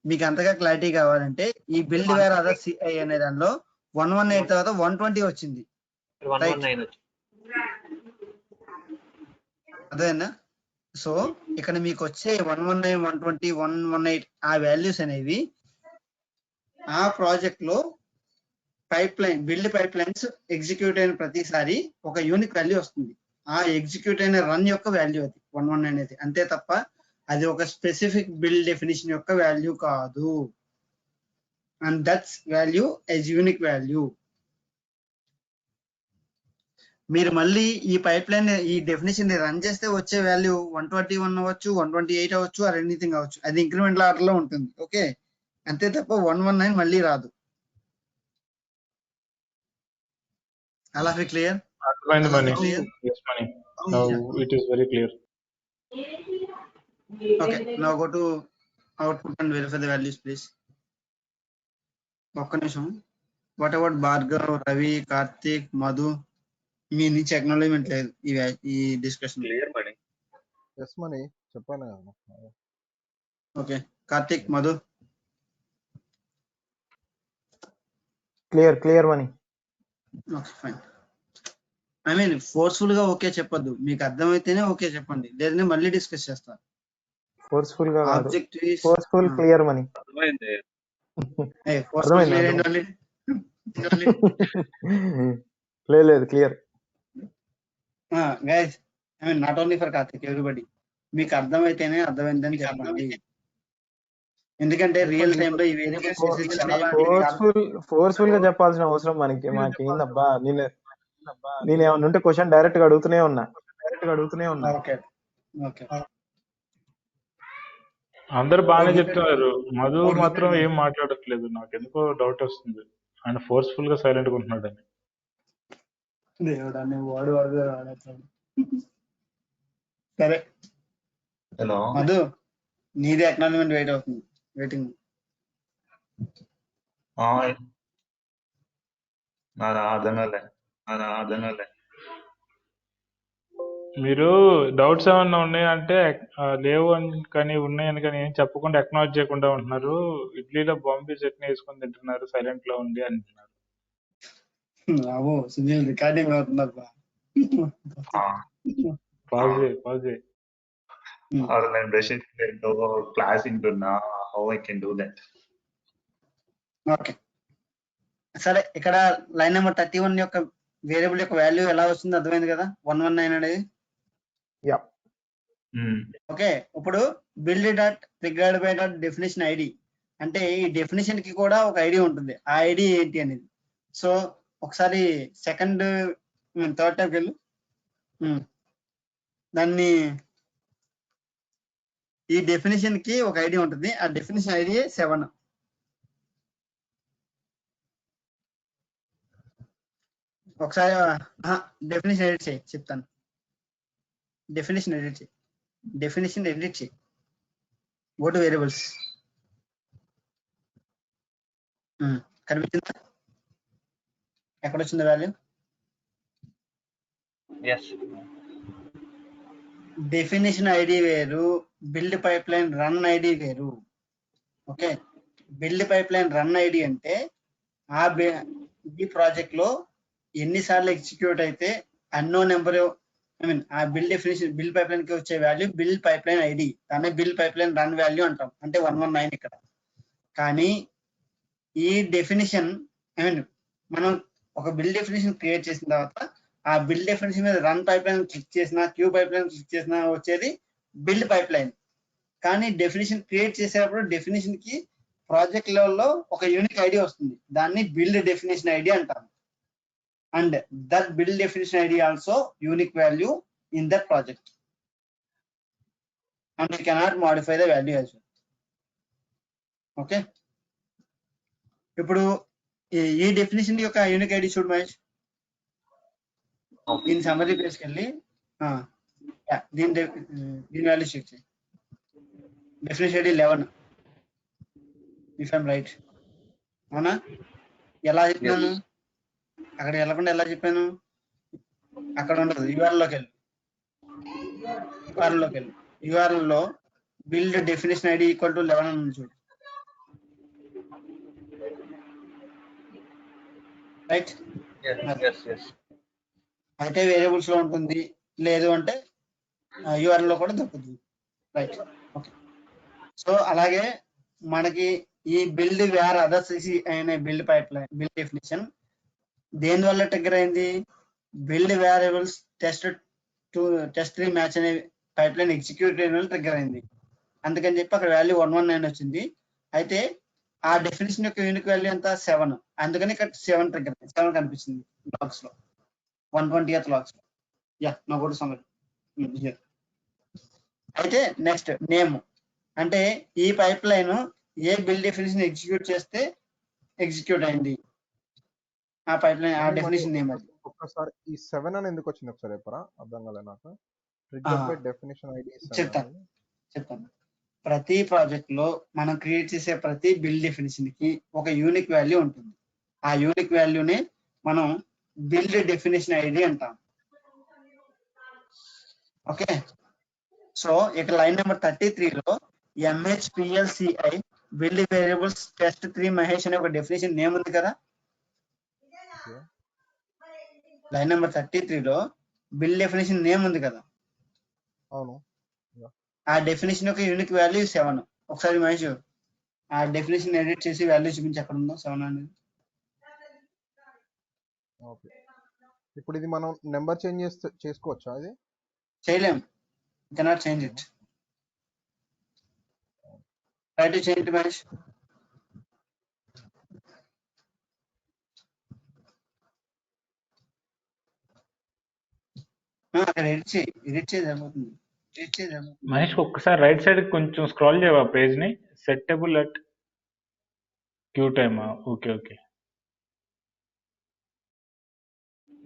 మీకు అంతగా క్లారిటీ కావాలంటే ఈ బిల్డ్ వేర్ అదర్ CI అనే దానిలో 118 తర్వాత 120 వచ్చింది, అదేనా? సో ఇక్కడ మీకు వచ్చే 119, 120, 118 ఆ వాల్యూస్ అనేవి ఆ ప్రాజెక్ట్ లో బిల్డ్ పైప్ లైన్స్ ఎగ్జిక్యూట్ అయిన ప్రతిసారి ఒక యూనిక్ వాల్యూ వస్తుంది. ఆ ఎగ్జిక్యూట్ అయిన రన్ యొక్క వాల్యూ అది 119 అనేది. అంతే తప్ప అది ఒక స్పెసిఫిక్ బిల్డ్ డెఫినేషన్ యొక్క వాల్యూ కాదు. And that's value as unique value. మీరు మళ్ళీ ఈ పైప్ లైన్ ఈ డెఫినేషన్ ని రన్ చేస్తే వచ్చే వాల్యూ 121 అవ్వచ్చు, 128 అవ్వచ్చు, ఆర్ ఎనీథింగ్ అవ్వచ్చు. అది ఇంక్రిమెంటల్ ఆర్డర్ లో ఉంటుంది. ఓకే, అంతే తప్ప 119 మళ్ళీ రాదు. అలా clear? Yes, Mani. Now it is very clear. Okay, now go to output and verify the values, please. ఒక్క నిమిషం. What about Bhargav, Ravi, Karthik, Madhu? మీ నుంచి అక్నాలెడ్జ్మెంట్ లేదు ఈ డిస్కషన్. ఎస్ మనీ చెప్పాను కదా. Okay Karthik, Madhu. Clear Mani. Okay fine. I mean forceful గా ఓకే చెప్పొద్దు, మీకు అర్థమైతేనే ఓకే చెప్పండి, లేదంటే మళ్ళీ డిస్కస్ చేస్తారు. ఫోర్స్ఫుల్ గా కాదు, ఆబ్జెక్ట్ ఫోర్స్ఫుల్ క్లియర్ మనీ. అర్థమైంది. ఫోర్స్ఫుల్ అర్థమైంది, క్లియర్ అర్థమైంది. ఓన్లీ లేదు clear. Guys, I mean not only for Karthik, everybody, మీకు అర్థమైతేనే అర్థమైందని చెప్పండి. ఎందుకంటే రియల్ టైమ్ లో ఈ వేరియబుల్స్ చాలా ఫోర్స్ఫుల్ గా చెప్పాల్సిన అవసరం మాకేందబ్బా. నేను ఏమన్నా ఉంటే క్వశ్చన్ డైరెక్ట్ గా అడుగుతూనే ఉన్నా. Okay okay. అందరు బాగానే చెప్తున్నారు, మధు మాత్రం ఏం మాట్లాడట్లేదు. నాకు ఎందుకో డౌట్ వస్తుంది, ఆయన ఫోర్స్ఫుల్ గా సైలెంట్ గా ఉంటున్నాడని. దేవుడా, నువ్వు వాడు సరే. హలో, మధు, నీది అక్నాలజ్మెంట్ వెయిటింగ్. నాది అర్థం కాలే. మీరు డౌట్స్ ఏమన్నా ఉన్నాయంటే లేవు అని కానీ ఉన్నాయని కానీ ఏం చెప్పకుండా అక్నాలజ్ చేయకుండా ఉంటున్నారు. ఇడ్లీలో బాంబే చట్నీ వేసుకొని తింటున్నారు సైలెంట్ లో ఉండి అంటున్నారు. సునీల్ రికార్డింగ్ అవుతున్నారు. పాజ్ నేను బ్రష్ క్లాస్ వింటున్నా. How I can do that? Okay సరే, ఇక్కడ లైన్ నెంబర్ 31 యొక్క వేరియబుల్ యొక్క వాల్యూ ఎలా వస్తుందో అర్థమైంది కదా, 119 అనేది. ఓకే, ఇప్పుడు build dot triggered by dot definition ID అంటే ఈ డెఫినేషన్ కి కూడా ఒక ఐడి ఉంటుంది. ఆ ఐడి ఏంటి అనేది. సో ఒకసారి థర్డ్ టైంకి వెళ్ళు. దాన్ని ఈ డెఫినేషన్ కి ఒక ఐడి ఉంటుంది. ఆ డెఫినేషన్ ఐడి 7. ఒకసారి డెఫినేషన్ ఎడిట్ చేయి, చెప్తాను. డెఫినేషన్ ఎడిట్ చేయి. Go to variables. కనిపించిందా? ఎక్కడ వచ్చింది వాల్యూ? డెఫినేషన్ ఐడి వేరు, build pipeline run ID వేరు. Okay, build pipeline run ID అంటే ఈ ప్రాజెక్ట్ లో ఎన్నిసార్లు ఎగ్జిక్యూట్ అయితే అన్నో నెంబర్, ఐ మీన్ ఆ బిల్డ్ పైప్ లైన్ కి వచ్చే value build pipeline ID, దాన్ని build pipeline run value అంటాం, అంటే 119 ఇక్కడ. కానీ ఈ డెఫినేషన్, ఐ మీన్ మనం ఒక బిల్డ్ డెఫినేషన్ క్రియేట్ చేసిన తర్వాత ఆ బిల్డ్ డెఫినేషన్ మీద రన్ పైప్ లైన్ క్లిక్ చేసినా, క్యూ పైప్ లైన్ క్లిక్ చేసినా వచ్చేది బిల్డ్ పైప్ లైన్. కానీ డెఫినేషన్ క్రియేట్ చేసేటప్పుడు డెఫినేషన్ కి ప్రాజెక్ట్ లెవెల్లో ఒక యూనిక్ ఐడి వస్తుంది, దాన్ని బిల్డ్ డెఫినేషన్ ఐడి అంటారు. And that build definition ID also unique value in that project, and we cannot modify the value as well. Okay, ఇప్పుడు ఈ డెఫినేషన్ యొక్క యూనిక్ ఐడి చూడు మహేష్. దీని సమ్మరీ పేజ్కి వెళ్ళి దీని వాల్యూ చెక్ చేయి. Definition ID 11, if I'm right. అవునా? ఎలా చెప్పినాను? అక్కడ వెళ్ళకుండా ఎలా చెప్పాను? అక్కడ ఉండదు, యూఆర్ఎల్లోకి వెళ్ళు. యూఆర్ఎల్లో build definition ID equal to 11 అని చూడు. రైట్? అయితే వేరియబుల్స్ లో ఉంటుంది, లేదు అంటే యూఆర్ఎల్ లో కూడా దొరుకుతుంది. Right, okay. సో అలాగే మనకి ఈ బిల్డ్ వేర్ అదర్స్ అనే build pipe line build definition దేని వల్ల ట్రిగ్గర్ అయింది? బిల్డ్ వేరియబుల్స్ టెస్ట్ మ్యాచ్ అనే పైప్ లైన్ ఎగ్జిక్యూట్ అయిన వల్ల ట్రిగ్గర్ అయింది. అందుకని చెప్పి అక్కడ వాల్యూ 119 వచ్చింది. అయితే ఆ డెఫినేషన్ యొక్క యూనిక్ వాల్యూ ఎంత? 7. అందుకని ఇక్కడ 7 ట్రిగ్గర్ 7 కనిపిస్తుంది లాగ్స్ లో, 120th లాగ్స్ లో. నా కూడా సంగతి. అయితే నెక్స్ట్ నేమ్ అంటే ఈ పైప్ లైన్ ఏ బిల్డ్ డెఫినేషన్ ఎగ్జిక్యూట్ చేస్తే ఎగ్జిక్యూట్ అయింది, ఆ పైప్ లైన్ ఆ డెఫినేషన్ నేమ్. అది ఒక్కసారి ఈ 7 అని ఎందుకు వచ్చింది ఒకసారి చెప్పరా, అర్థం కాలే నాకు. ట్రిగ్గర్ బై డెఫినిషన్ ఐడి చెప్తాను. ప్రతి ప్రాజెక్ట్ లో మనం క్రియేట్ చేసే ప్రతి బిల్డ్ డెఫినేషన్ కి ఒక యూనిక్ వాల్యూ ఉంటుంది. ఆ యూనిక్ వాల్యూనే మనం బిల్డ్ డెఫినేషన్ ఐడి అంటాం. ఓకే, సో ఇక్కడ లైన్ నెంబర్ 33లో MHPLCI build variables test 3 Mahesh అనే ఒక డెఫినేషన్ నేమ్ ఉంది కదా. లైన్ నెంబర్ 33లో బిల్డ్ డెఫినేషన్ నేమ్ ఉంది కదా. అవును. ఆ డెఫినేషన్ యొక్క యూనిక్ వాల్యూ 7. ఒకసారి మహేష్ ఆ డెఫినేషన్ ఎడిట్ చేసి వాల్యూ చూపించి ఎక్కడ ఉందో 7 అనేది. ఓకే. ఇప్పుడు ఇది మనం నెంబర్ చేంజ్ చేసుకోవచ్చా? అది చేయలేం. Cannot change it. Try to change it Mahesh. అక్కడ ఎడిట్ చేయి సరిపోతుంది. మహేష్ ఒక్కసారి రైట్ సైడ్ కొంచెం స్క్రాల్ చేయవా పేజ్ ని? Settable at queue time. Okay okay.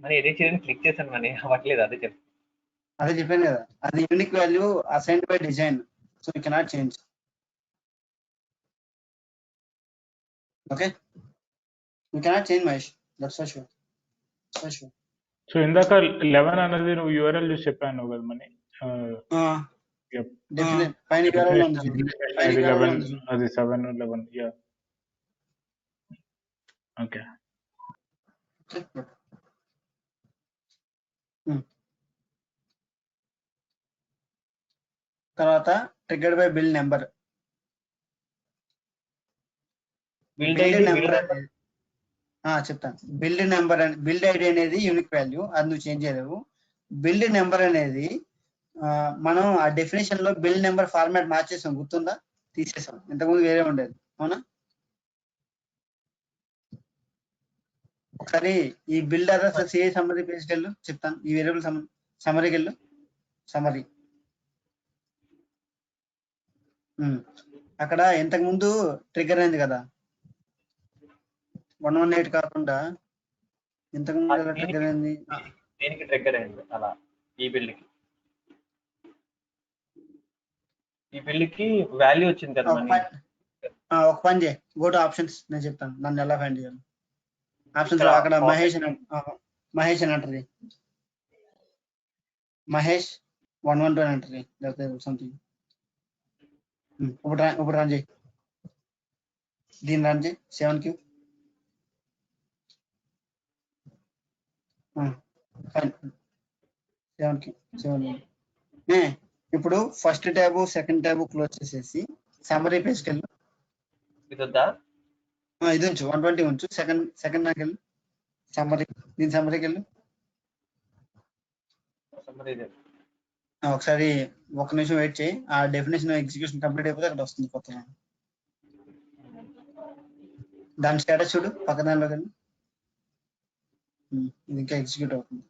మరి ఎడిట్ చేయడానికి క్లిక్ చేశాను కానీ అవ్వట్లేదు. అదే చెప్పాను కదా, అది unique value assigned by design, so you cannot change. Okay, you cannot change Mahesh, that's for sure. So ఇందాక 11 అనేది నువ్వు యూఆర్ఎల్ చూసి చెప్పాను కదా మనీ. పైన URL ఉంది చూడు. అది 11, అది 7, 11. Yeah okay. తర్వాత ట్రిగర్డ్ బై బిల్డ్ నెంబర్. చెప్తాను. బిల్డ్ నెంబర్ బిల్డ్ ఐడి అనేది యూనిక్ వాల్యూ, అది నువ్వు చేంజ్ చేయలేవు. బిల్డ్ నెంబర్ అనేది మనం ఆ డెఫినేషన్ లో బిల్డ్ నెంబర్ ఫార్మాట్ మార్చేసాం, గుర్తుందా? తీసేసాం, ఇంతకుముందు వేరే ఉండేది, అవునా? ఒకసారి ఈ బిల్డ్ అడ్రస్ ఏ సమ్మరీ పేజ్కి వెళ్ళు, చెప్తాను. ఈ వేరియబుల్ సమ్మరీకి వెళ్ళు. సమ్మరీ అక్కడ ఇంతకు ముందు ట్రిగర్ అయింది కదా 118 కాకుండా, ఇంతకు ముందు ఎలా ట్రిగర్ అయింది? దేనికి ట్రిగర్ అయింది అలా? ఈ బిల్డ్కి వాల్యూ వచ్చింది కదా. ఒక పని చేయి, గో టు ఆప్షన్స్, నేను చెప్తాను దాన్ని ఎలా ఫైండ్ చేయాలి. ఆప్షన్స్ అక్కడ మహేష్ అని అంటది, మహేష్ 112 అని అంటది, లేకపోతే సంథింగ్. ఇప్పుడు రన్ చేయి, దీన్ని రన్ చేయి. 7Q ఇప్పుడు first tab second tab close చేసేసి సమ్మరీ పేజ్కి వెళ్ళు. ఇది ఉంచు, 120 ఉంచు. సెకండ్ నాకు వెళ్ళు, సమ్మరీ, దీని సమ్మరీకి వెళ్ళు. ఒకసారి 1 నిమిషం వెయిట్ చేయి, ఆ డెఫినేషన్ ఎగ్జిక్యూషన్ కంప్లీట్ అయిపోతే అక్కడ వస్తుంది కొత్తగా. దాని స్టేటస్ చూడు, పక్క దానిలోకి వెళ్ళి. ఇది ఇంకా ఎగ్జిక్యూట్ అవుతుంది.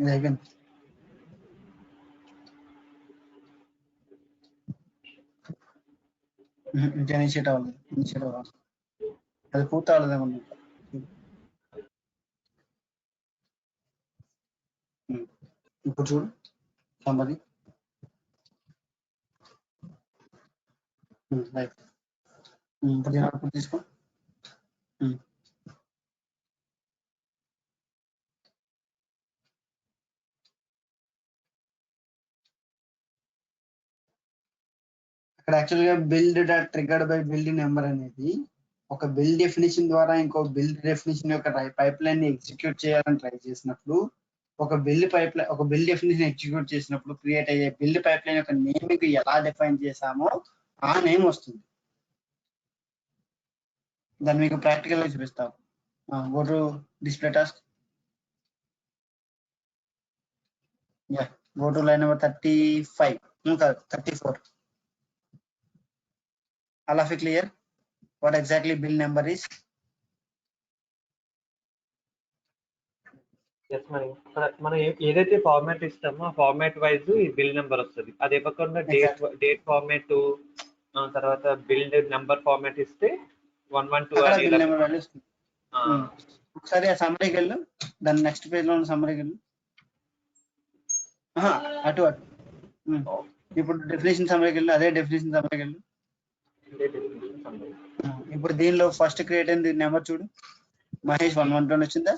ఇది అయిపోయింది. ఇంకా ఇనిషియేట్ అవ్వాలి, అది పూర్తి అవ్వలేదేమన్నా. ఇప్పుడు చూడు సమ్మరీ. ఇప్పుడు తీసుకో. అక్కడ యాక్చువల్గా build dot triggered by build number అనేది ఒక బిల్డ్ డెఫినేషన్ ద్వారా ఇంకో బిల్డ్ డెఫినేషన్ యొక్క పైప్ లైన్ ని ఎగ్జిక్యూట్ చేయాలని ట్రై చేసినప్పుడు, ఒక బిల్డ్ డెఫినేషన్ ఎగ్జిక్యూట్ చేసినప్పుడు క్రియేట్ అయ్యే బిల్డ్ పైప్ లైన్ యొక్క నేమ్ ఎలా డిఫైన్ చేసామో ఆ నేమ్ వస్తుంది. దాన్ని మీకు ప్రాక్టికల్ గా చూపిస్తాం. Go to display task. Go to line number 35, 34. All of you clear what exactly bill number is? Yes, మనం ఏదైతే ఫార్మాట్ ఇస్తామో ఆ ఫార్మాట్ వైజ్ ఈ బిల్ నెంబర్ వస్తుంది. అదే పక్కన డేట్ ఫార్మాట్, తర్వాత బిల్డ్ నెంబర్ ఫార్మాట్ ఇస్తే 112 బిల్ నెంబర్ వాల్యూ వస్తుంది. ఒకసారి ఆ సమ్మరీకి వెళ్ళు, దాని నెక్స్ట్ పేజ్ లో ఉన్న సమ్మరీకి వెళ్ళు. అటు ఇప్పుడు డెఫినేషన్ సమ్మరీకి వెళ్ళు, అదే డెఫినేషన్ సమ్మరీకి వెళ్ళు. ఇప్పుడు దీనిలో ఫస్ట్ క్రియేట్ అయింది నెంబర్ చూడు, మహేష్ 112 వచ్చిందా?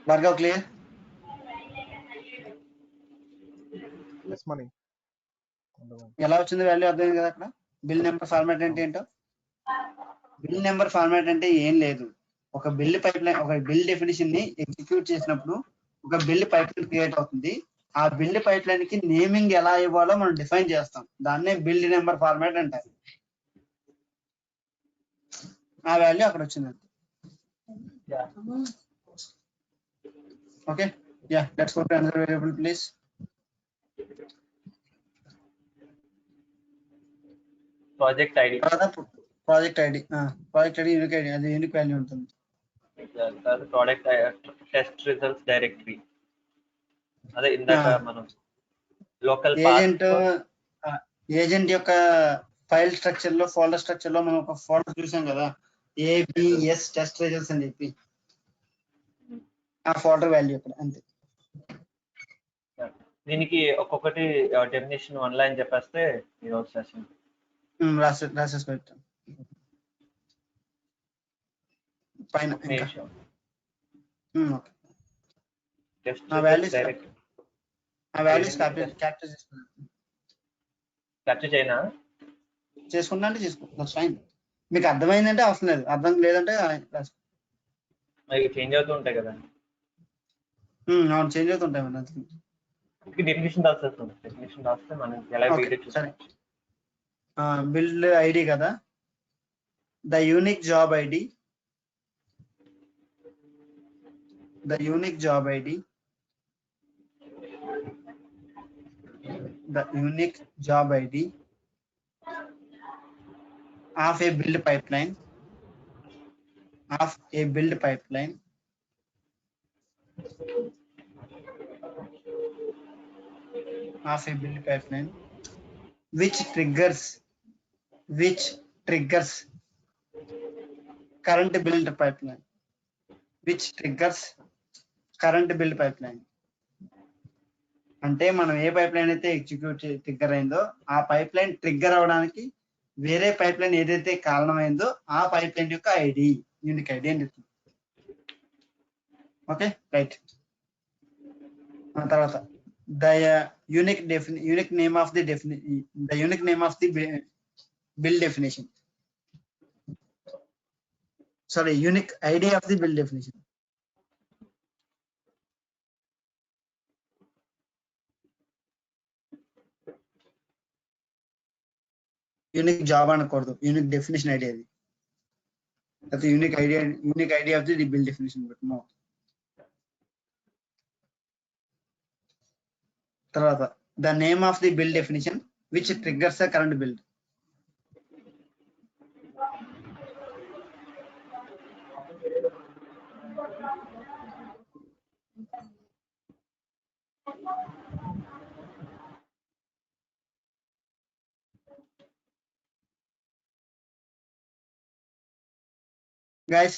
భార్గవ్ క్లియర్? ఎస్ మనీ. ఎలా వచ్చింది వాల్యూ అర్థమైంది కదా అక్కడ. బిల్ నెంబర్ ఫార్మాట్ అంటే ఏంటో. బిల్ నెంబర్ ఫార్మాట్ అంటే ఏం లేదు, ఒక బిల్ పైప్ లైన్, ఒక బిల్ డెఫినేషన్ ని ఎగ్జిక్యూట్ చేసినప్పుడు ఒక బిల్ పైప్ లైన్ క్రియేట్ అవుతుంది. ఆ బిల్ పైప్ లైన్ కి నేమింగ్ ఎలా ఇవ్వాలో మనం డిఫైన్ చేస్తాం, దాన్నే బిల్డ్ నెంబర్ ఫార్మాట్ అంటారు. ఆ వాల్యూ అక్కడ వచ్చింది. Okay, yeah let's go to another variable please. Project ID, project ID, project ID unique ID, అది యూనిక్ వాల్యూ ఉంటుంది. ప్రోడక్ట్ టెస్ట్ రిజల్ట్స్ డైరెక్టరీ, అదే ఇందాక మనం లోకల్ ఏజెంట్ యొక్క ఫైల్ స్ట్రక్చర్ లో, ఫోల్డర్ స్ట్రక్చర్ లో మనం ఒక ఫోల్డర్ చూసాం కదా, ఏబిఎస్ టెస్ట్ రిజల్ట్స్ అని చెప్పి, ఆ ఫోల్డర్ వాల్యూ ఇక్కడ అంతే. దీనికి ఒక్కొక్కటి డెఫినేషన్ వన్ లైన్ చెప్పేస్తే ఈరోజు సెషన్ రాసేసి పెట్టాం పైన. క్యాప్చర్ చేయనా? చేసుకుంటా అంటే చేసుకో, ఫైన్. మీకు అర్థమైందంటే అవసరం లేదు, అర్థం లేదంటే చేంజ్ అవుతూ ఉంటాయి కదా. అవును, చేంజ్ అవుతుంటాయి మరి. డెఫినేషన్ రాసేస్తుంది, డెఫినేషన్ రాస్తే మనం ఎలా సరే. బిల్డ్ ఐడి కదా, the unique job ID, the unique job ID of a build pipeline which triggers current build pipeline, అంటే మనం ఏ పైప్ లైన్ అయితే ఎగ్జిక్యూట్ ట్రిగ్గర్ అయిందో ఆ పైప్ లైన్ ట్రిగ్గర్ అవడానికి వేరే పైప్ లైన్ ఏదైతే కారణమైందో ఆ పైప్ లైన్ యొక్క ఐడి, యూనిక్ ఐడి అని చెప్తుంది. Okay, right. తర్వాత the unique name of the build definition, sorry, unique ID of the build definition. Unique job అనకూడదు, యూనిక్ డెఫినేషన్ ఐడి అది. అయితే unique ID of the build definition పెట్టినాం. తర్వాత the name of the build definition which triggers the current build. Guys,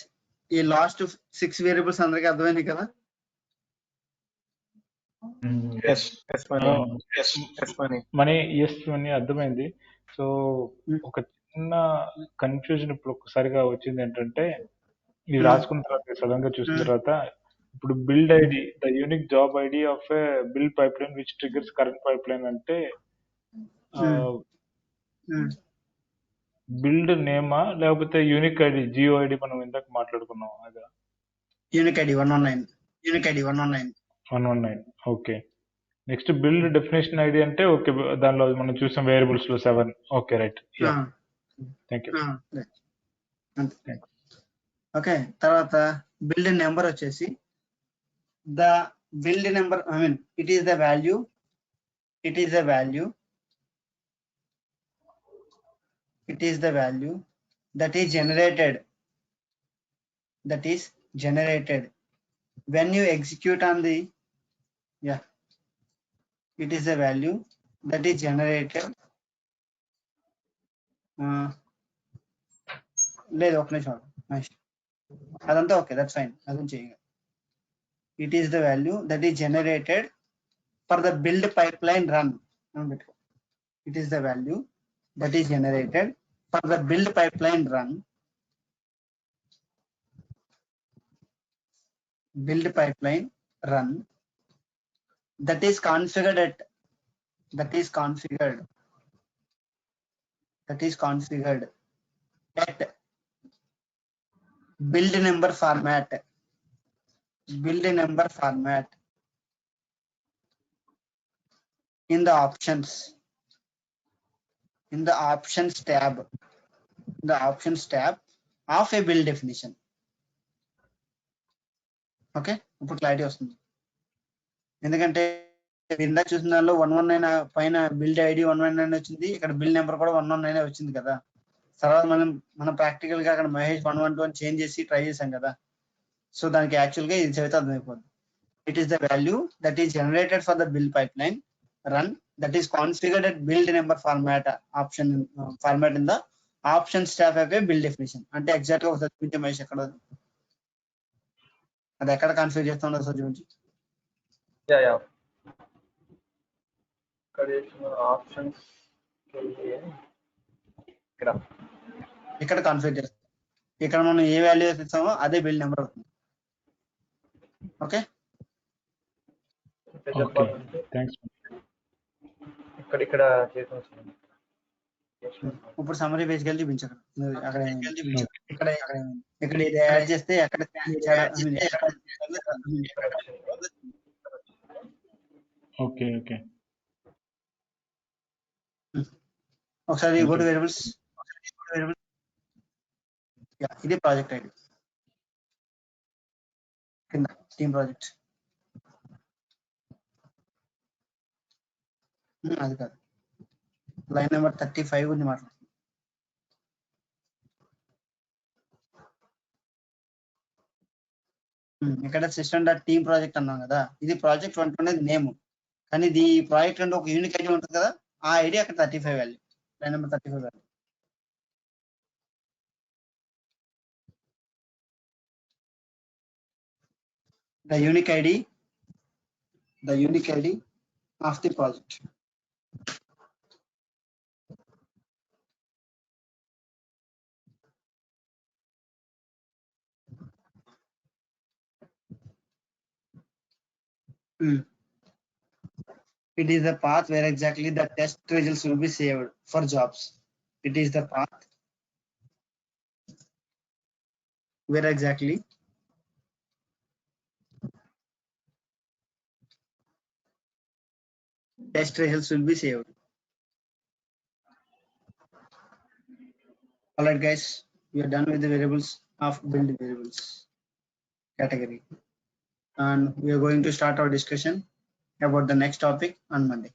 ఈ last 6 variables అందరికి అర్థమైంది కదా? Money అర్థమైంది. సో ఒక చిన్న కన్ఫ్యూజన్ ఇప్పుడు ఒక్కసారిగా వచ్చింది ఏంటంటే, ఇది రాసుకున్న తర్వాత సడన్ గా చూసిన తర్వాత, ఇప్పుడు build ID, the unique job ID of A build pipe line which triggers current pipe line అంటే బిల్డ్ నేమా లేకపోతే యూనిక్ ఐడి, జియో ఐడి మనం ఇందాక మాట్లాడుకున్నాం అదా? Unique ID 119. Okay. Next build definition ID అంటే ఓకే, దానిలో మనం చూసాం వేరియబుల్స్ లో 7. Okay, right. Thank you. Okay, తర్వాత బిల్డ్ నెంబర్ వచ్చేసి the build number, I mean it is the value that is generated when you execute on the, it is the value that is generated. లేదు, ఒక నిమిషం, అదంతా okay, that's fine, అదంతా చేయండి. It is the value that is generated for the build pipeline run. It is the value that is generated for the build pipeline run build pipeline run that is configured at build number format in the options tab of a build definition. Okay, ఇప్పుడు clarity వస్తుంది. ఎందుకంటే ఇందాక చూసిన దానిలో 119 పైన build ID 119 వచ్చింది, ఇక్కడ bill number కూడా 119 వచ్చింది కదా. తర్వాత మనం ప్రాక్టికల్ గా అక్కడ మహేష్ 112 అని చేంజ్ చేసి ట్రై చేసాం కదా. సో దానికి యాక్చువల్ గా ఇది చదివితే అర్థమైపోతుంది. It is the value that is generated for the build pipeline run that is configured at build number format in the options tab of A build definition. అంటే exact గా ఒకసారి చూపించే మహేష్ ఎక్కడ అది ఎక్కడ కాన్ఫిగర్ చేస్తుండో ఒకసారి చూపించి. ఆప్షన్స్ ఇక్కడ కాన్ఫిగర్ చేస్తాం. ఇక్కడ మనం ఏ వాల్యూ ఇస్తామో అదే బిల్డ్ నెంబర్ అవుతుంది. ఓకే, ఇక్కడ ఇప్పుడు సమ్మరీ పేజ్కి వెళ్ళి చూపించారు. అక్కడ ఇక్కడ ఇది యాడ్ చేస్తే ఎక్కడ ఓకే ఓకే ఒకసారి గో టు వేరియబుల్స్. ఇది ప్రాజెక్ట్ ఐడి కింద టీమ్ ప్రాజెక్ట్. అది కాదు, లైన్ నెంబర్ 35 గురించి మాట్లాడుతుంది. ఇక్కడ సిస్టమ్ డాట్ టీమ్ ప్రాజెక్ట్ అన్నాం కదా, ఇది ప్రాజెక్ట్ 120 నేమ్, కానీ ఇది ప్రాజెక్ట్ అంటే ఒక యూనిక్ ఐడి ఉంటుంది కదా, ఆ ఐడి అక్కడ 35 value, line number 35 value. The unique ID of the project. It is the path where exactly the test results will be saved for jobs. It is the path where exactly test results will be saved. All right guys, we are done with the variables of build variables category, and we are going to start our discussion about the next topic on Monday.